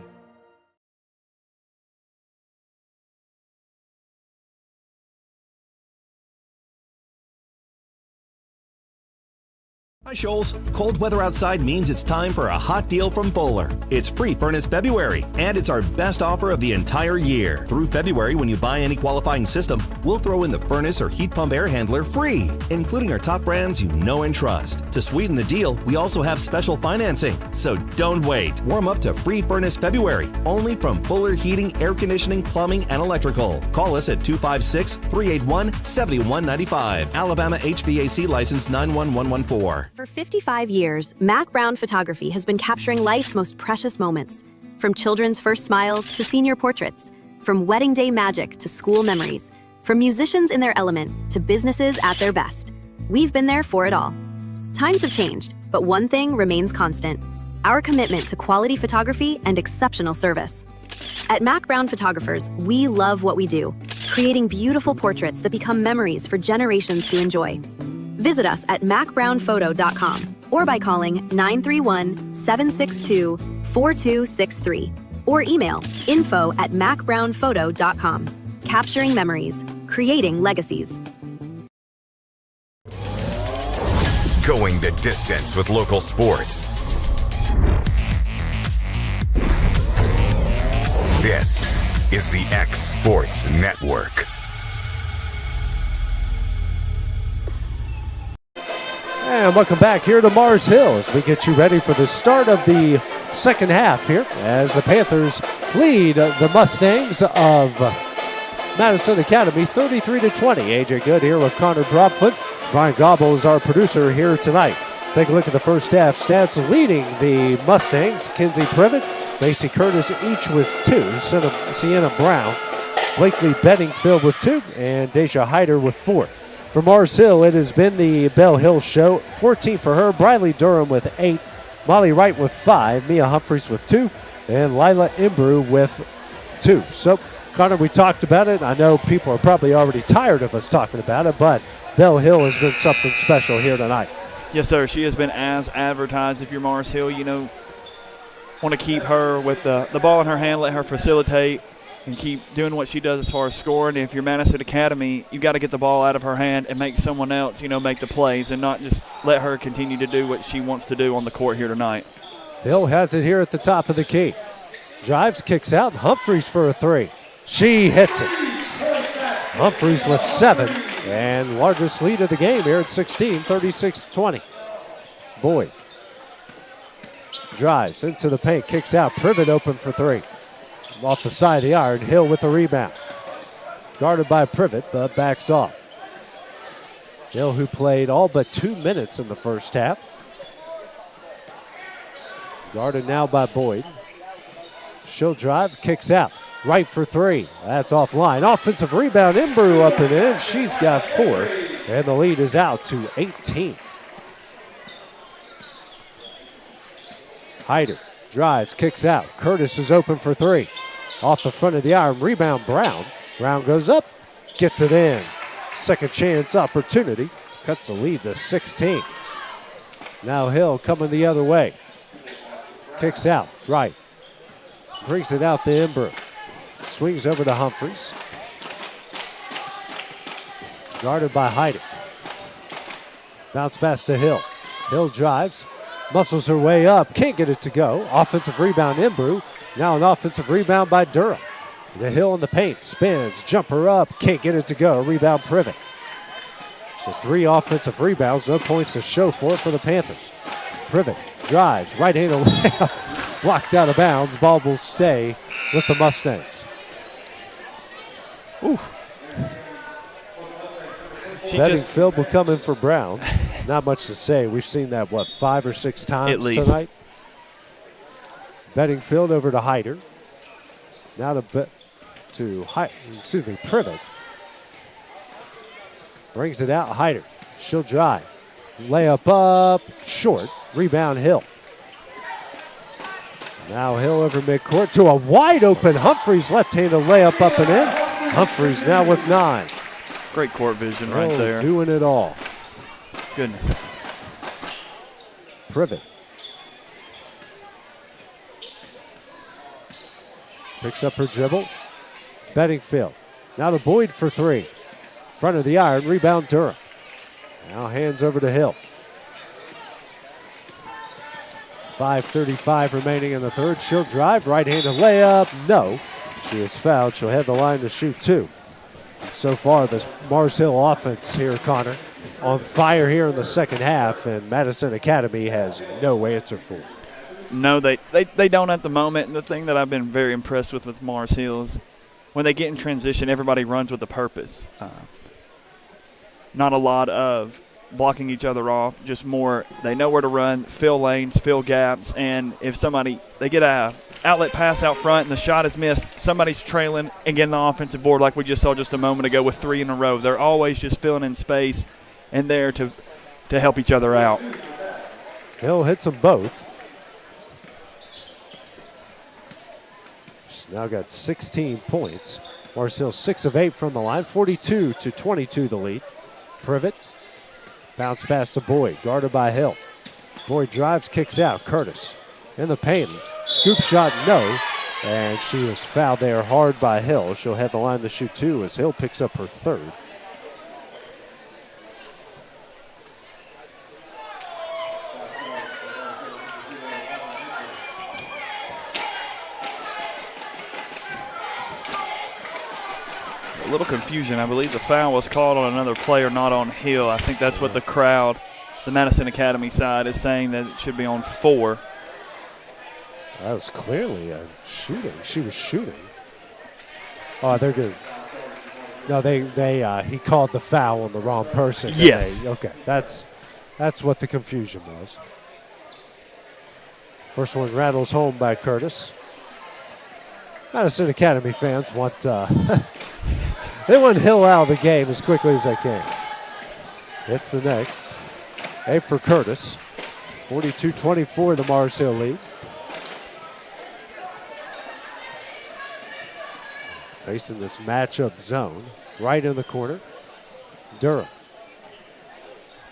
Hi Shoals, cold weather outside means it's time for a hot deal from Bowler. It's Free Furnace February, and it's our best offer of the entire year. Through February, when you buy any qualifying system, we'll throw in the furnace or heat pump air handler free, including our top brands you know and trust. To sweeten the deal, we also have special financing, so don't wait. Warm up to Free Furnace February, only from Bowler Heating, Air Conditioning, Plumbing, and Electrical. Call us at 256-381-7195. Alabama HVAC license 91114. For 55 years, Mac Brown Photography has been capturing life's most precious moments. From children's first smiles to senior portraits, from wedding day magic to school memories, from musicians in their element to businesses at their best. We've been there for it all. Times have changed, but one thing remains constant: our commitment to quality photography and exceptional service. At Mac Brown Photographers, we love what we do, creating beautiful portraits that become memories for generations to enjoy. Visit us at macbrownphoto.com or by calling 931-762-4263 or email info@macbrownphoto.com. Capturing memories, creating legacies. Going the distance with local sports. This is the X Sports Network. And welcome back here to Mars Hill as we get you ready for the start of the second half here as the Panthers lead the Mustangs of Madison Academy 33-20. AJ Good here with Connor Dropfoot. Brian Gobble is our producer here tonight. Take a look at the first half stats leading the Mustangs. Kinsey Privet, Macy Curtis each with 2. Sienna Brown, Blakely Bedingfield with 2, and Deja Hyder with 4. For Mars Hill, it has been the Bell Hill Show. 14 for her. Briley Durham with 8. Molly Wright with 5. Mia Humphreys with 2. And Lila Imbrew with 2. So, Connor, we talked about it. I know people are probably already tired of us talking about it, but Bell Hill has been something special here tonight. Yes, sir. She has been as advertised. If you're Mars Hill, you know, want to keep her with the ball in her hand, let her facilitate, and keep doing what she does as far as scoring. And if you're Madison Academy, you got to get the ball out of her hand and make someone else, you know, make the plays and not just let her continue to do what she wants to do on the court here tonight. Hill has it here at the top of the key. Drives, kicks out. Humphreys for a 3. She hits it. Humphreys with 7. And largest lead of the game here at 16, 36-20. Boyd drives into the paint, kicks out. Privet open for 3. Off the side of the iron, Hill with the rebound. Guarded by Privet, but backs off. Hill, who played all but 2 minutes in the first half. Guarded now by Boyd. She'll drive, kicks out. Right for three. That's offline. Offensive rebound. Imbru up and in. She's got 4. And the lead is out to 18. Hyder drives, kicks out. Curtis is open for 3. Off the front of the iron. Rebound Brown. Brown goes up, gets it in. Second chance opportunity. Cuts the lead to 16. Now Hill coming the other way. Kicks out, right. Brings it out to Imbru. Swings over to Humphries. Guarded by Hyder. Bounce pass to Hill. Hill drives. Muscles her way up. Can't get it to go. Offensive rebound, Imbru. Now an offensive rebound by Durham. The Hill in the paint. Spins. Jumper up. Can't get it to go. Rebound Privet. So 3 offensive rebounds. No points to show for the Panthers. Privet drives. Right-handed layup. Blocked out of bounds. Ball will stay with the Mustangs. Oof. Bedingfield will come in for Brown. Not much to say. We've seen that, 5 or 6 times at least tonight? Bedingfield over to Hyder. Now Privet. Brings it out, Hyder. She'll drive. Layup up, short. Rebound Hill. Now Hill over midcourt to a wide open Humphries. Left-handed layup up and in. Humphries now with 9. Great court vision right there. Doing it all. Goodness. Privet. Picks up her dribble. Bedingfield. Now to Boyd for 3. Front of the iron. Rebound Durham. Now hands over to Hill. 5:35 remaining in the third. She'll drive. Right-handed layup. No. She is fouled. She'll head the line to shoot 2. So far, this Mars Hill offense here, Connor, on fire here in the second half, and Madison Academy has no answer for it. No, they don't at the moment. And the thing that I've been very impressed with Mars Hill is when they get in transition, everybody runs with a purpose. Not a lot of blocking each other off, just more they know where to run, fill lanes, fill gaps, and if they get a outlet pass out front and the shot is missed, somebody's trailing and getting the offensive board like we just saw just a moment ago with 3 in a row. They're always just filling in space and there to help each other out. Hill hits them both. She's now got 16 points. Mars Hill 6 of 8 from the line, 42-22 the lead. Privet. Bounce pass to Boyd, guarded by Hill. Boyd drives, kicks out. Curtis in the paint. Scoop shot, no. And she was fouled there hard by Hill. She'll head the line to shoot 2 as Hill picks up her 3rd. A little confusion. I believe the foul was called on another player, not on Hill. I think that's what the crowd, the Madison Academy side, is saying, that it should be on 4. That was clearly a shooting. She was shooting. Oh, they're good. No, he called the foul on the wrong person. Yes. Okay, that's what the confusion was. First one rattles home by Curtis. Madison Academy fans want they want Hill out of the game as quickly as they can. It's the next. 8 for Curtis. 42-24 the Mars Hill lead. Facing this matchup zone. Right in the corner. Durham.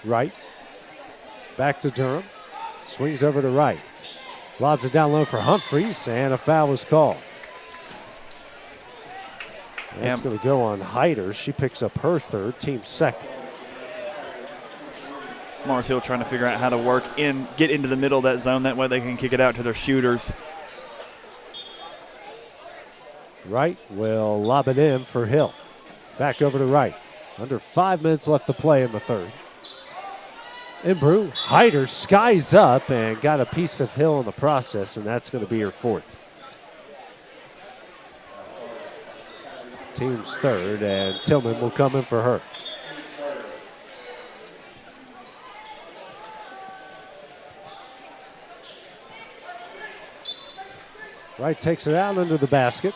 Right. Back to Durham. Swings over to right. Lobs it down low for Humphries, and a foul is called. That's going to go on Hyder. She picks up her 3rd, team 2nd. Mars Hill trying to figure out how to get into the middle of that zone. That way they can kick it out to their shooters. Right will lob it in for Hill. Back over to right. Under 5 minutes left to play in the 3rd. Imbru, Hyder skies up and got a piece of Hill in the process, and that's going to be her 4th. Team's 3rd, and Tillman will come in for her. Wright takes it out under the basket.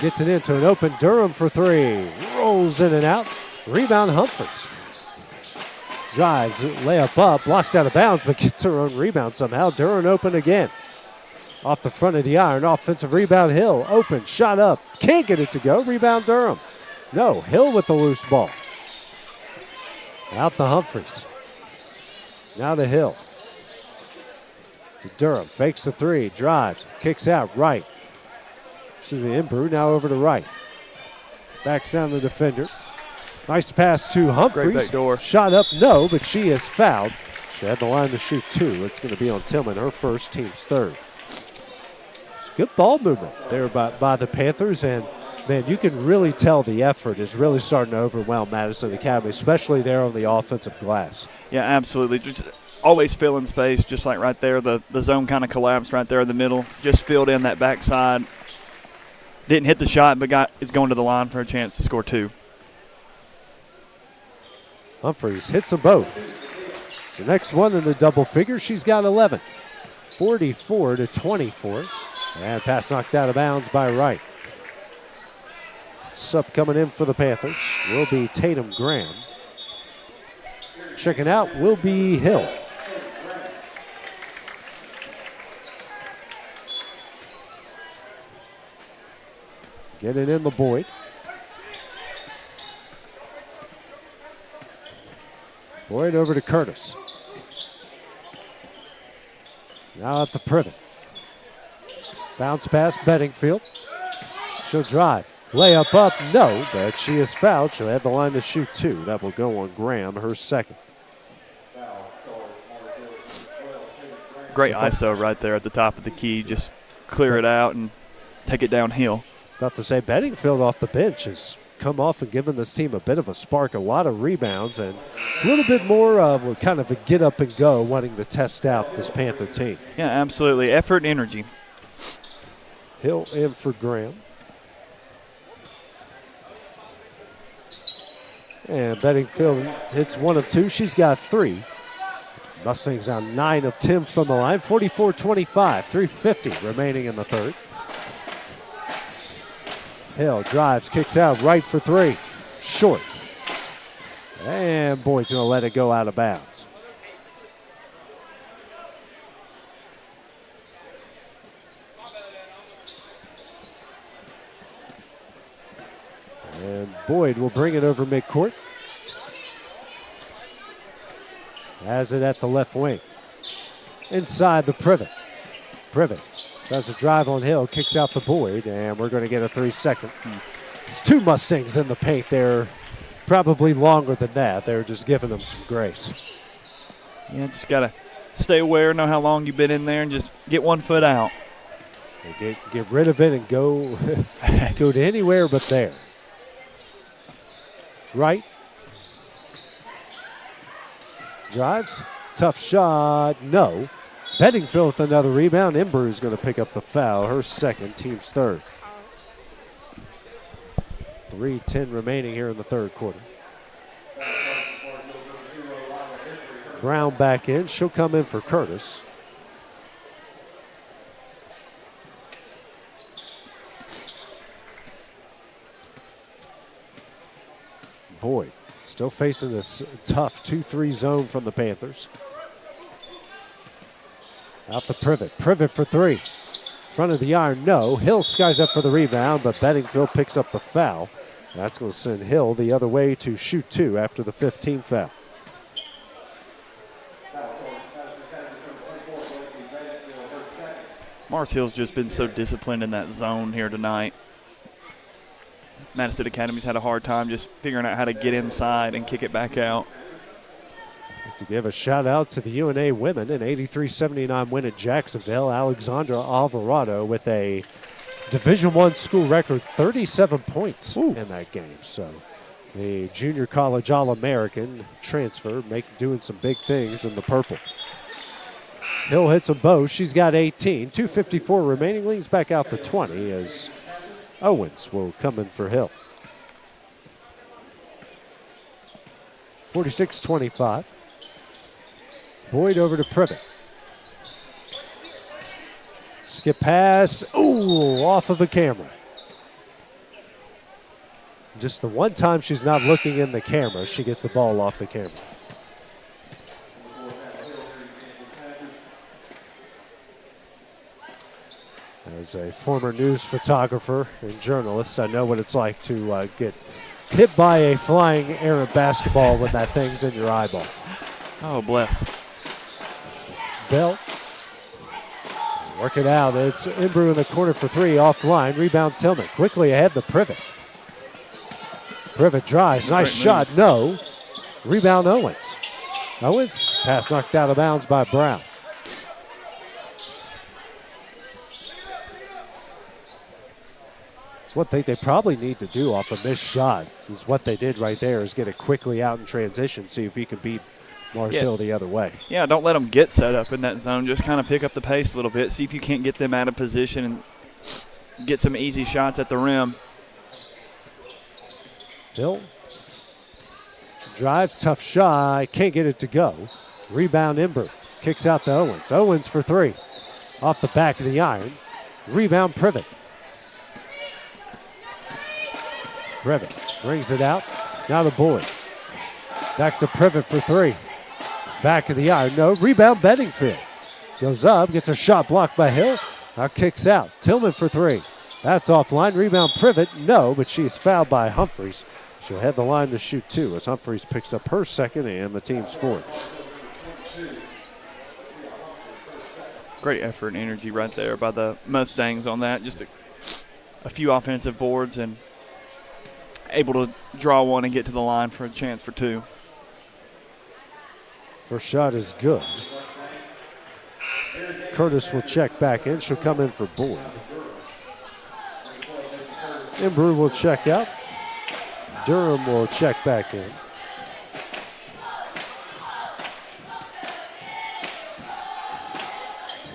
Gets it into an open Durham for three. Rolls in and out. Rebound Humphries. Drives, layup up, blocked out of bounds, but gets her own rebound somehow. Durham open again. Off the front of the iron, offensive rebound, Hill. Open, shot up, can't get it to go. Rebound Durham. No, Hill with the loose ball. Out to Humphries. Now to Hill. To Durham, fakes the three, drives, kicks out, Wright. Imbrew now over to Wright. Backs down the defender. Nice pass to Humphries. Great back door. Shot up, no, but she is fouled. She had the line to shoot two. It's going to be on Tillman, her first, team's third. It's good ball movement there by the Panthers, and man, you can really tell the effort is really starting to overwhelm Madison Academy, especially there on the offensive glass. Yeah, absolutely. Just always filling space, just like right there. The zone kind of collapsed right there in the middle. Just filled in that backside. Didn't hit the shot, but is going to the line for a chance to score two. Humphries hits them both. It's the next one in the double figure. She's got 11. 44-24. And pass knocked out of bounds by Wright. Sub coming in for the Panthers will be Tatum Graham. Checking out will be Hill. Getting in the Boyd. Boyd over to Curtis. Now at the Privet. Bounce pass, Bedingfield. She'll drive. Layup up, no, but she is fouled. She'll have the line to shoot two. That will go on Graham, her second. Great ISO right there at the top of the key. Just clear it out and take it downhill. About to say, Bedingfield off the bench has come off and given this team a bit of a spark, a lot of rebounds, and a little bit more of kind of a get up and go, wanting to test out this Panther team. Yeah, absolutely. Effort and energy. Hill in for Graham. And Bedingfield hits one of two. She's got three. Mustangs on 9 of 10 from the line. 44-25, 3:50 remaining in the third. Hill drives, kicks out, right for three. Short. And Boyd's going to let it go out of bounds. And Boyd will bring it over midcourt. Has it at the left wing. Inside the Privet. Privet does a drive on Hill, kicks out the Boyd, and we're going to get a 3-second. It's two Mustangs in the paint. They're probably longer than that. They're just giving them some grace. Yeah, just got to stay aware, know how long you've been in there, and just get 1 foot out. Get rid of it and go, go to anywhere but there. Right. Drives. Tough shot. No. Bedingfield with another rebound. Imbrew is going to pick up the foul. Her second, team's third. 3:10 remaining here in the third quarter. Brown back in. She'll come in for Curtis. Boyd still facing this tough 2-3 zone from the Panthers. Out the Privet. Privet for three. Front of the iron, no. Hill skies up for the rebound, but Bedingfield picks up the foul. That's going to send Hill the other way to shoot two after the 15th foul. Mars Hill's just been so disciplined in that zone here tonight. Madison Academy's had a hard time just figuring out how to get inside and kick it back out. To give a shout out to the UNA women, an 83-79 win at Jacksonville. Alexandra Alvarado with a Division I school record 37 points in that game. So the junior college All-American transfer doing some big things in the purple. Hill hits them both. She's got 18. 2:54 remaining. Leans back out to 20 as Owens will come in for Hill. 46-25. Boyd over to Privet. Skip pass. Ooh, off of a camera. Just the one time she's not looking in the camera, she gets the ball off the camera. As a former news photographer and journalist, I know what it's like to get hit by a flying errant basketball when that thing's in your eyeballs. Oh, bless. Bell. Work it out. It's Imbrew in the corner for three, offline. Rebound Tillman. Quickly ahead to Privet. Privet drives. Nice shot. No. Rebound Owens. Owens. Pass knocked out of bounds by Brown. It's one thing they probably need to do off a missed shot is what they did right there is get it quickly out in transition, see if he can beat Mars Hill the other way. Yeah, don't let them get set up in that zone. Just kind of pick up the pace a little bit. See if you can't get them out of position and get some easy shots at the rim. Hill drives, tough shot, can't get it to go. Rebound Imber, kicks out to Owens. Owens for three, off the back of the iron. Rebound Privet. Privet brings it out, now the Boyd. Back to Privet for three. Back of the iron, no, rebound Bedingfield. Goes up, gets a shot blocked by Hill, now kicks out. Tillman for three. That's offline, rebound Privet, no, but she's fouled by Humphreys. She'll head the line to shoot two as Humphreys picks up her second and the team's fourth. Great effort and energy right there by the Mustangs on that. Just a few offensive boards and able to draw one and get to the line for a chance for two. First shot is good. Curtis will check back in. She'll come in for Boyd. Imbrew will check out. Durham will check back in.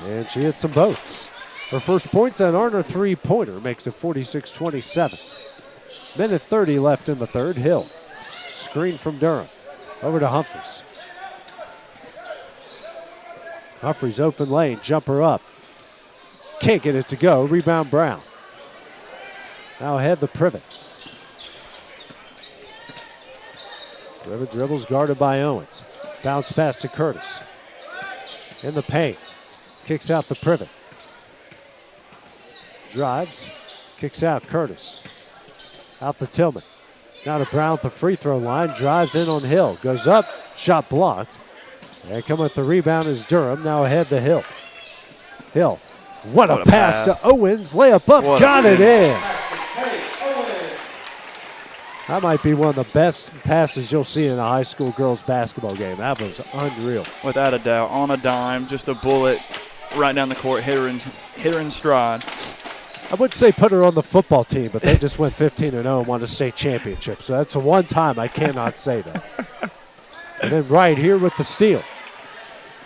And she hits them both. Her first points and Arner three-pointer makes it 46-27. Minute 30 left in the third. Hill. Screen from Durham. Over to Humphreys. Humphreys open lane. Jumper up. Can't get it to go. Rebound Brown. Now ahead the Privet. Privet dribbles guarded by Owens. Bounce pass to Curtis. In the paint. Kicks out the Privet. Drives. Kicks out Curtis. Out to Tillman. Now to Brown at the free throw line. Drives in on Hill. Goes up. Shot blocked. And coming with the rebound is Durham. Now ahead to Hill. Hill. What a pass to Owens. Layup up. Got it in. That might be one of the best passes you'll see in a high school girls basketball game. That was unreal. Without a doubt. On a dime. Just a bullet right down the court. Hit her in stride. I wouldn't say put her on the football team, but they just went 15-0 and won a state championship. So that's the one time I cannot say that. And then right here with the steal.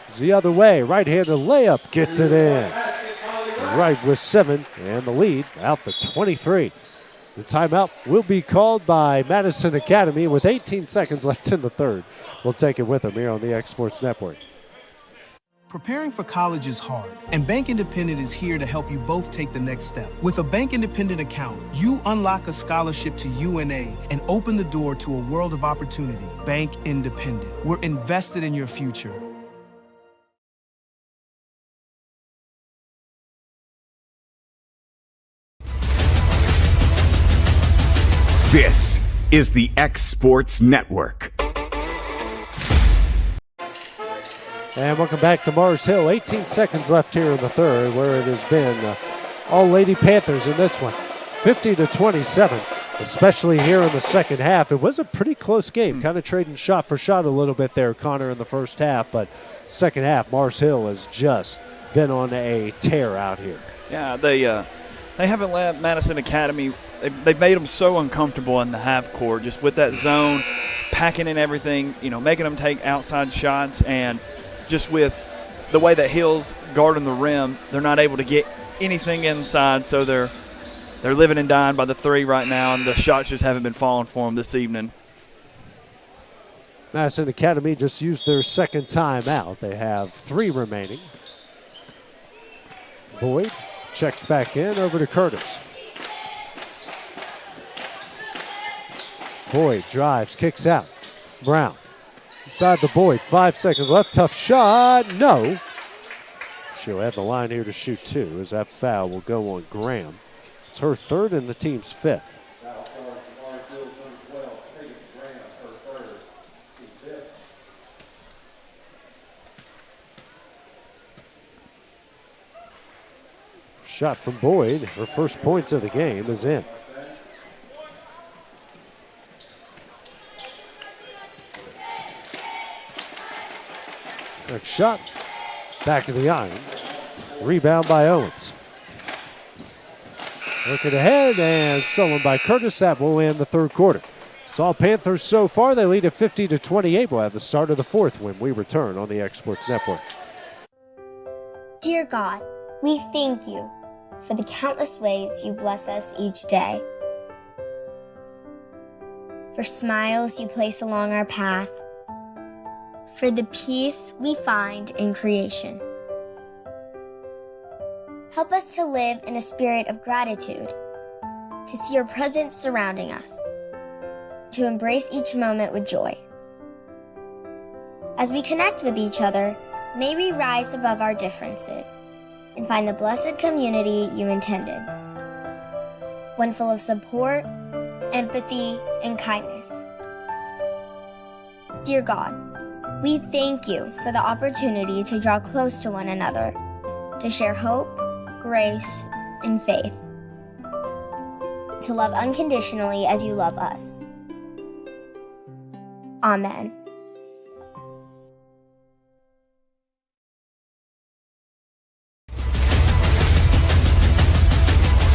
It's the other way. Right-handed layup gets it in. Right with 7 and the lead out to 23. The timeout will be called by Madison Academy with 18 seconds left in the third. We'll take it with them here on the X Sports Network. Preparing for college is hard, and Bank Independent is here to help you both take the next step. With a Bank Independent account, you unlock a scholarship to UNA and open the door to a world of opportunity. Bank Independent. We're invested in your future. This is the X Sports Network. And welcome back to Mars Hill. 18 seconds left here in the third, where it has been all Lady Panthers in this one. 50-27, especially here in the second half. It was a pretty close game, kind of trading shot for shot a little bit there, Connor, in the first half. But second half, Mars Hill has just been on a tear out here. Yeah, they haven't let Madison Academy. They've made them so uncomfortable in the half court, just with that zone, packing in everything, making them take outside shots, and just with the way that Hill's guarding the rim, they're not able to get anything inside, so they're living and dying by the three right now, and the shots just haven't been falling for them this evening. Madison Academy just used their second time out. They have 3 remaining. Boyd checks back in over to Curtis. Boyd drives, kicks out. Brown inside the Boyd, 5 seconds left. Tough shot, no. She'll have the line here to shoot 2 as that foul will go on Graham. It's her 3rd and the team's 5th. Shot from Boyd, her first points of the game is in. Next shot, back of the iron. Rebound by Owens. Looking ahead and stolen by Curtis. That will end the 3rd quarter. It's all Panthers so far. They lead at 50-28. We'll have the start of the 4th when we return on the Exports Network. Dear God, we thank you for the countless ways you bless us each day. For smiles you place along our path. For the peace we find in creation. Help us to live in a spirit of gratitude, to see your presence surrounding us, to embrace each moment with joy. As we connect with each other, may we rise above our differences and find the blessed community you intended, one full of support, empathy, and kindness. Dear God, we thank you for the opportunity to draw close to one another, to share hope, grace, and faith, to love unconditionally as you love us. Amen.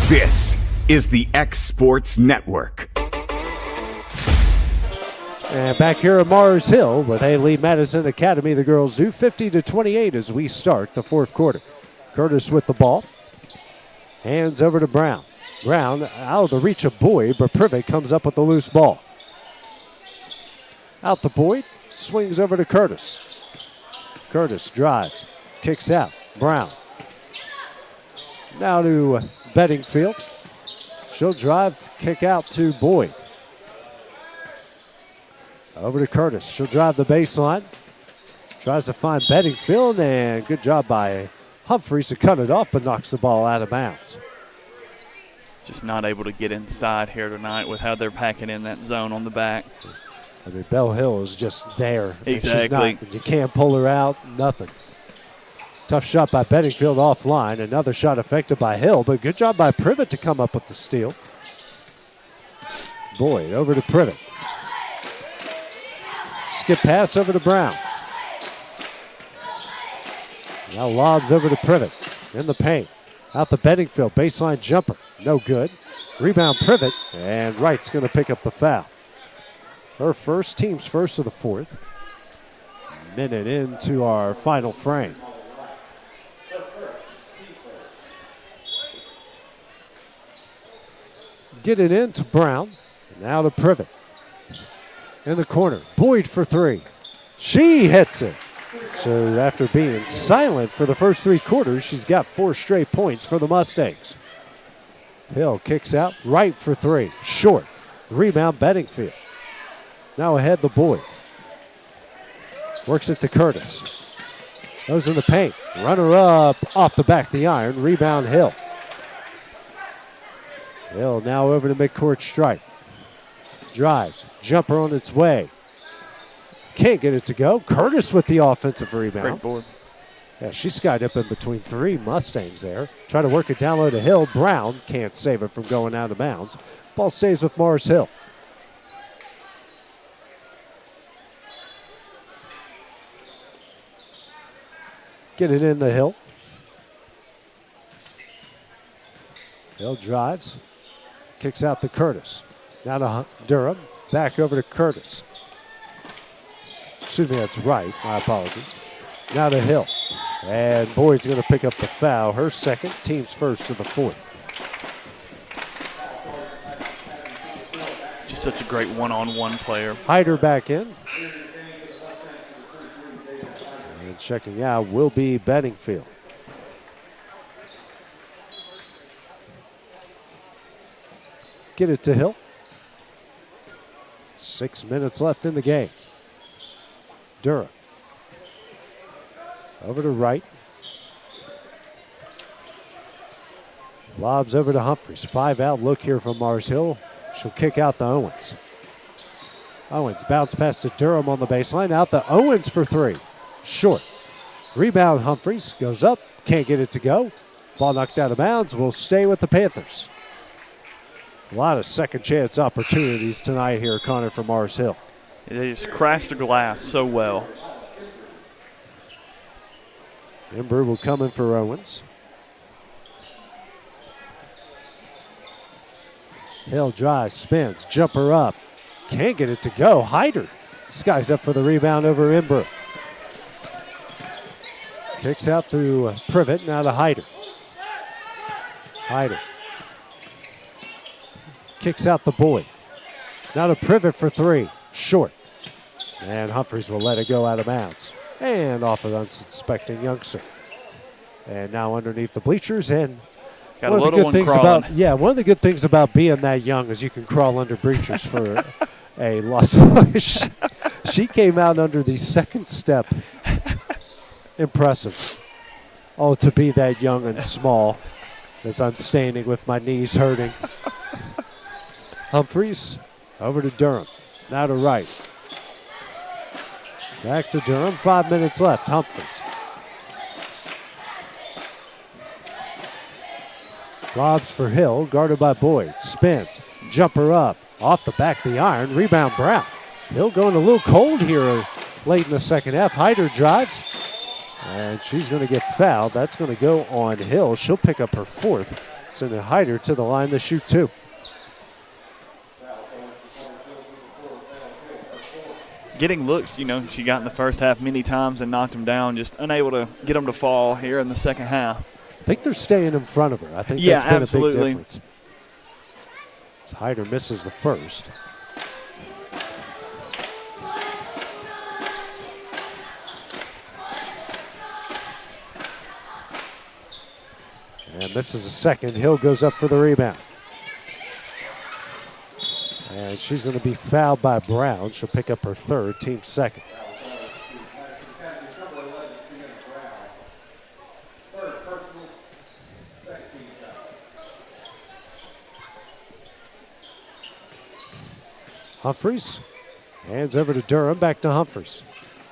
This is the X Sports Network. And back here at Mars Hill, where they lead Madison Academy, the girls do 50-28 as we start the 4th quarter. Curtis with the ball. Hands over to Brown. Brown out of the reach of Boyd, but Privet comes up with the loose ball. Out the Boyd, swings over to Curtis. Curtis drives, kicks out. Brown. Now to Bedingfield. She'll drive, kick out to Boyd. Over to Curtis. She'll drive the baseline. Tries to find Bedingfield, and good job by Humphreys to cut it off, but knocks the ball out of bounds. Just not able to get inside here tonight with how they're packing in that zone on the back. I mean, Bell Hill is just there. Exactly. You can't pull her out, nothing. Tough shot by Bedingfield offline. Another shot affected by Hill, but good job by Privet to come up with the steal. Boyd over to Privet. Skip pass over to Brown. Now lobs over to Privet in the paint. Out the Bedingfield, baseline jumper. No good. Rebound Privet, and Wright's going to pick up the foul. Her first, team's first of the 4th. Minute into our final frame. Get it in to Brown. Now to Privet. In the corner. Boyd for 3. She hits it. So after being silent for the first 3 quarters, she's got 4 straight points for the Mustangs. Hill kicks out. Right for 3. Short. Rebound Bedingfield. Now ahead the Boyd. Works it to Curtis. Goes in the paint. Runner up off the back of the iron. Rebound Hill. Hill now over to midcourt stripe. Drives. Jumper on its way. Can't get it to go. Curtis with the offensive rebound. Great board. Yeah, she skied up in between 3 Mustangs there. Try to work it down low to Hill. Brown can't save it from going out of bounds. Ball stays with Mars Hill. Get it in the Hill. Hill drives. Kicks out to Curtis. Now to Durham. Back over to Curtis. Excuse me, that's right. My apologies. Now to Hill. And Boyd's going to pick up the foul. Her second, team's first of the 4th. Just such a great one-on-one player. Hyder back in. And checking out will be Bedingfield. get it to Hill. 6 minutes left in the game. Durham. Over to right. Lobs over to Humphreys. 5-out look here from Mars Hill. She'll kick out to Owens. Owens bounce pass to Durham on the baseline. Out to Owens for 3. Short. Rebound Humphreys. Goes up. Can't get it to go. Ball knocked out of bounds. Will stay with the Panthers. A lot of second chance opportunities tonight here, Connor, for Mars Hill. They just crashed the glass so well. Ember will come in for Owens. Hill drives, spins, jumper up. Can't get it to go. Hyder. This guy's up for the rebound over Ember. Kicks out through Privet, now to Hyder. Hyder. Kicks out the Boyd. Now to Privet for 3. Short. And Humphreys will let it go out of bounds. And off of unsuspecting youngster. And now underneath the bleachers. And got a little one crawling. One of the good things about being that young is you can crawl under bleachers for a loss. She came out under the second step. Impressive. Oh, to be that young and small as I'm standing with my knees hurting. Humphreys over to Durham. Now to right. Back to Durham. 5 minutes left. Humphreys. Lobs for Hill. Guarded by Boyd. Spins. Jumper up. Off the back of the iron. Rebound Brown. Hill going a little cold here late in the second half. Hyder drives. And she's going to get fouled. That's going to go on Hill. She'll pick up her 4th. Sending Hyder to the line to shoot 2. Getting looks, she got in the first half many times and knocked them down, just unable to get them to fall here in the second half. I think they're staying in front of her. I think that's been absolutely. A big difference. As Hyder misses the first. And misses a second. Hill goes up for the rebound. And she's going to be fouled by Brown. She'll pick up her 3rd, team 2nd. Humphreys. Hands over to Durham. Back to Humphreys.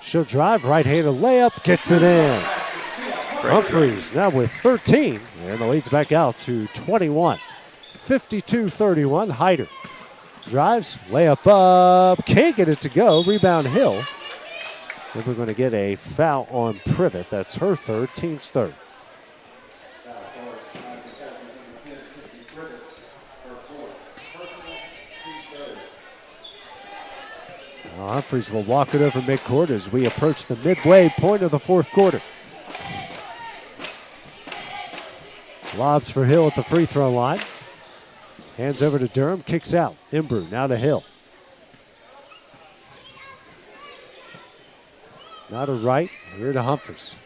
She'll drive. Right-handed layup. Gets it in. Humphreys now with 13. And the lead's back out to 21. 52-31. Hyder. Drives, layup up, can't get it to go. Rebound Hill. And we're going to get a foul on Privet. That's her 3rd, team's 3rd. Now Humphreys will walk it over midcourt as we approach the midway point of the 4th quarter. Lobs for Hill at the free throw line. Hands over to Durham, kicks out. Imbrew now to Hill. Now to right, here to Humphreys.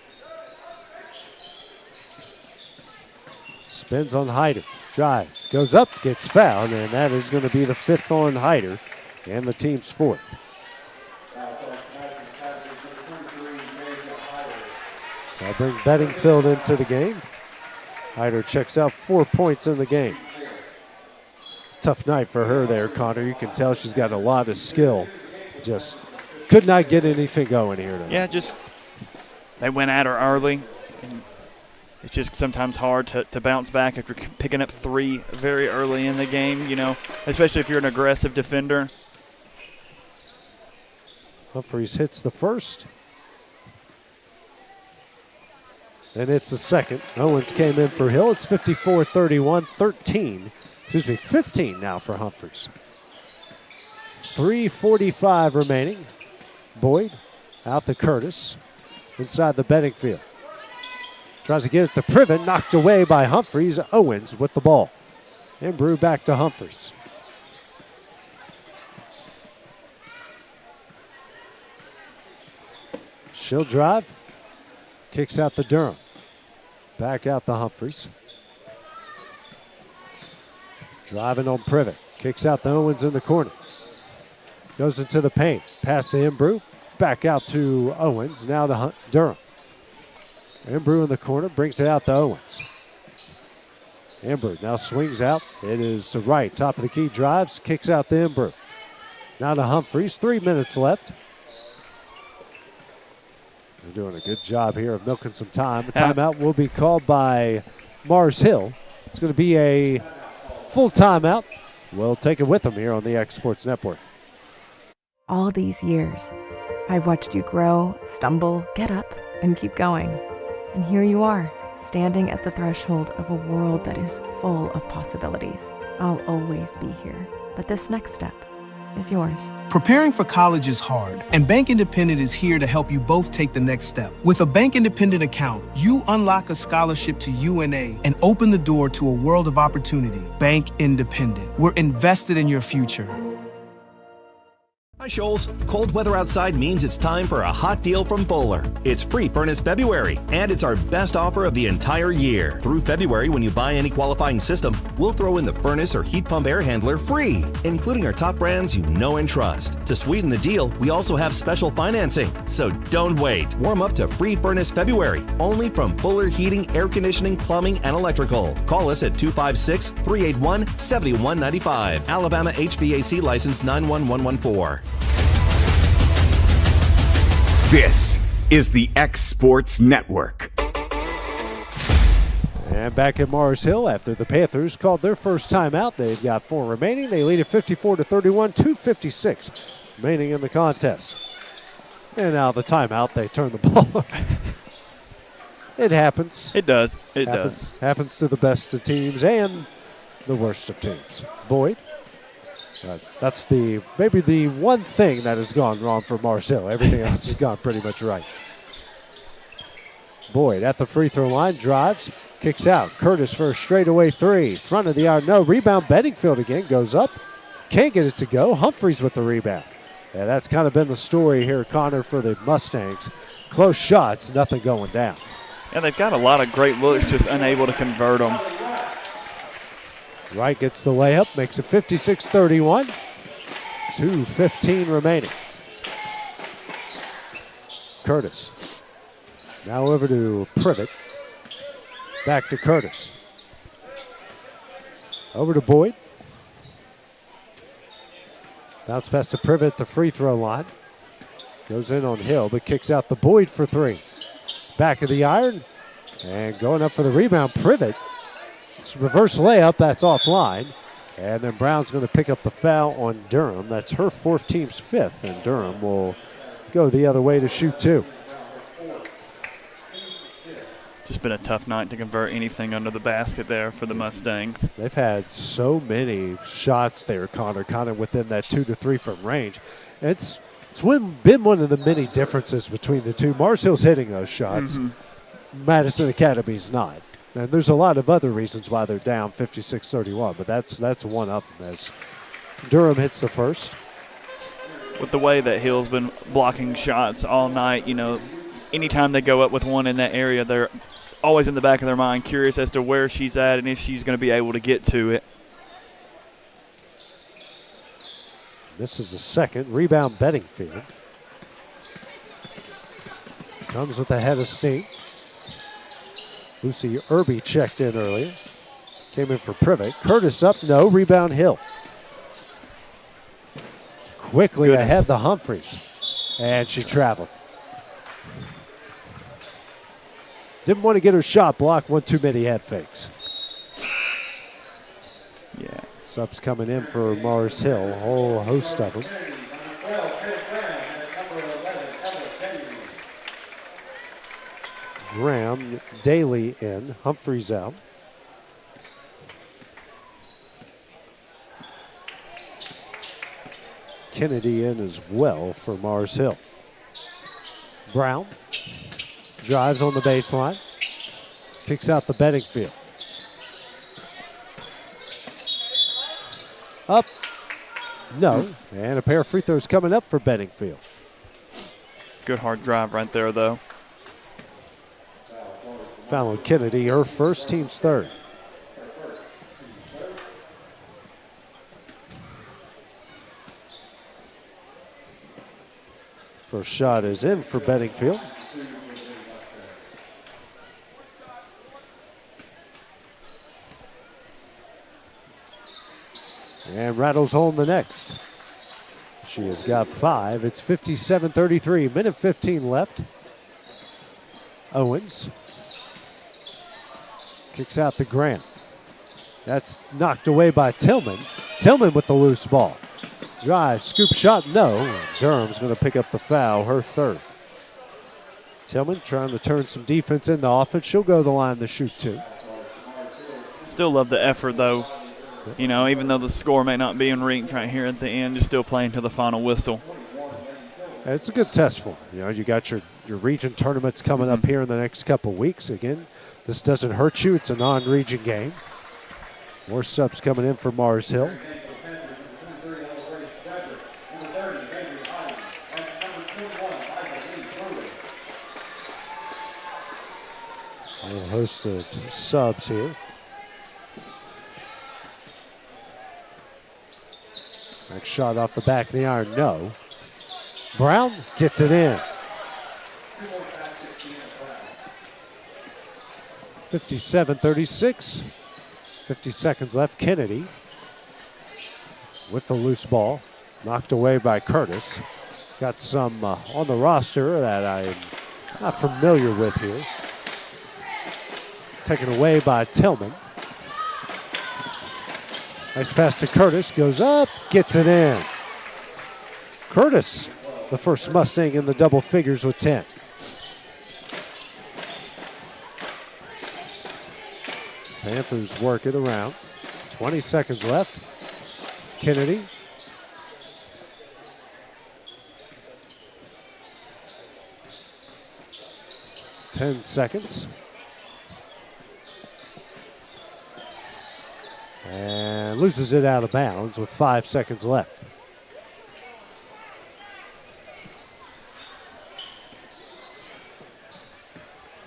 Spins on Hyder, drives, goes up, gets fouled, and that is going to be the 5th on Hyder and the team's 4th. So I bring Bedingfield into the game. Hyder checks out 4 points in the game. Tough night for her there, Connor. You can tell she's got a lot of skill. Just could not get anything going here tonight. Yeah, they went at her early. And it's just sometimes hard to bounce back after picking up 3 very early in the game, especially if you're an aggressive defender. Humphreys hits the first. And it's the second. Owens came in for Hill. It's 54-31, 15 now for Humphreys. 3:45 remaining. Boyd out to Curtis inside the Bedingfield. Tries to get it to Privet, knocked away by Humphreys. Owens with the ball. And Brew back to Humphreys. She'll drive. Kicks out the Durham. Back out the Humphreys. Driving on Privet. Kicks out the Owens in the corner. Goes into the paint. Pass to Imbrew. Back out to Owens. Now to Durham. Imbrew in the corner. Brings it out to Owens. Imbrew now swings out. It is to right. Top of the key. Drives. Kicks out to Imbrew. Now to Humphreys. 3 minutes left. They're doing a good job here of milking some time. A timeout will be called by Mars Hill. It's going to be a full timeout. We'll take it with them here on the X Sports Network. All these years, I've watched you grow, stumble, get up, and keep going. And here you are, standing at the threshold of a world that is full of possibilities. I'll always be here, but this next step is yours. Preparing for college is hard, and Bank Independent is here to help you both take the next step. With a Bank Independent account, you unlock a scholarship to UNA and open the door to a world of opportunity. Bank Independent. We're invested in your future. Hi, Shoals. Cold weather outside means it's time for a hot deal from Bowler. It's free furnace February, and it's our best offer of the entire year. Through February, when you buy any qualifying system, we'll throw in the furnace or heat pump air handler free, including our top brands you know and trust. To sweeten the deal, we also have special financing. So don't wait. Warm up to free furnace February, only from Bowler Heating, Air Conditioning, Plumbing, and Electrical. Call us at 256-381-7195. Alabama HVAC license 91114. This is the X Sports Network. And back at Mars Hill after the Panthers called their first timeout. They've got 4 remaining. They lead at 54-31, 2:56 remaining in the contest. And now the timeout, they turn the ball. It happens. It does. Happens to the best of teams and the worst of teams. Boyd. That's maybe the one thing that has gone wrong for Mars Hill. Everything else has gone pretty much right. Boyd at the free throw line, drives, kicks out. Curtis for a straightaway 3. Front of the arc, no. Rebound, Bedingfield again, goes up. Can't get it to go. Humphreys with the rebound. Yeah, that's kind of been the story here, Connor, for the Mustangs. Close shots, nothing going down. Yeah, they've got a lot of great looks, just unable to convert them. Wright gets the layup, makes it 56-31. 2:15 remaining. Curtis. Now over to Privet. Back to Curtis. Over to Boyd. Bounce pass to Privet, the free throw line. Goes in on Hill, but kicks out the Boyd for 3. Back of the iron. And going up for the rebound, Privet. It's a reverse layup, that's offline. And then Brown's going to pick up the foul on Durham. That's her 4th, team's 5th, and Durham will go the other way to shoot 2. Just been a tough night to convert anything under the basket there for the Mustangs. They've had so many shots there, Connor, kind of within that 2 to 3 from range. It's been one of the many differences between the two. Mars Hill's hitting those shots. Madison Academy's not. And there's a lot of other reasons why they're down 56-31, but that's one of them as Durham hits the first. With the way that Hill's been blocking shots all night, anytime they go up with one in that area, they're always in the back of their mind curious as to where she's at and if she's going to be able to get to it. This is the second. Rebound, Bedingfield. Comes with a head of steam. Lucy Irby checked in earlier. Came in for Privet. Curtis up, no. Rebound, Hill. Quickly ahead the Humphreys. And she traveled. Didn't want to get her shot blocked. One too many head fakes. Yeah. Subs coming in for Mars Hill. A whole host of them. Graham, Daly in, Humphreys out. Kennedy in as well for Mars Hill. Brown drives on the baseline, kicks out the Bedingfield. Up, no, and a pair of free throws coming up for Bedingfield. Good hard drive right there, though. Foul on Kennedy, her first, team's 3rd. First shot is in for Bedingfield. And rattles home the next. She has got 5. It's 57-33. Minute 15 left. Owens kicks out to Grant. That's knocked away by Tillman. Tillman with the loose ball. Drive, scoop shot, no. Durham's going to pick up the foul, her third. Tillman trying to turn some defense into offense. She'll go to the line to shoot 2. Still love the effort, though. You know, even though the score may not be in reach right here at the end, you're still playing to the final whistle. It's a good test for them. You know, you got your region tournaments coming up here in the next couple weeks. Again, this doesn't hurt you. It's a non-region game. More subs coming in for Mars Hill. A whole host of subs here. Next shot off the back of the iron, no. Brown gets it in. 57-36. 50 seconds left. Kennedy with the loose ball. Knocked away by Curtis. Got some on the roster that I'm not familiar with here. Taken away by Tillman. Nice pass to Curtis. Goes up, gets it in. Curtis, the first Mustang in the double figures with 10. Panthers work it around. 20 seconds left. Kennedy. Ten seconds. And loses it out of bounds with 5 seconds left.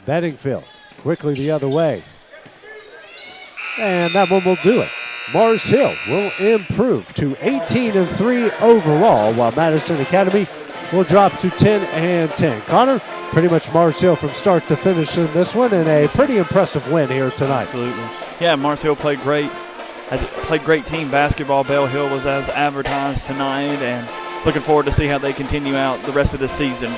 Bedingfield quickly the other way. And that one will do it. Mars Hill will improve to 18-3 overall, while Madison Academy will drop to 10-10. Connor, pretty much Mars Hill from start to finish in this one, and a pretty impressive win here tonight. Absolutely. Yeah, Mars Hill played great. Played great team basketball. Bell Hill was as advertised tonight, and looking forward to see how they continue out the rest of the season.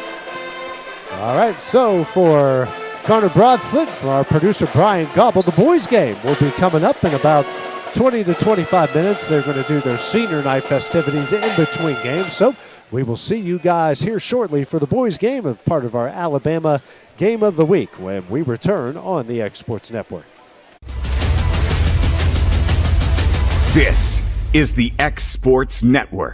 All right, so for Connor Broadfoot, for our producer Brian Gobble, the boys' game will be coming up in about 20 to 25 minutes. They're going to do their senior night festivities in between games, so we will see you guys here shortly for the boys' game of part of our Alabama Game of the Week when we return on the X Sports Network. This is the X Sports Network.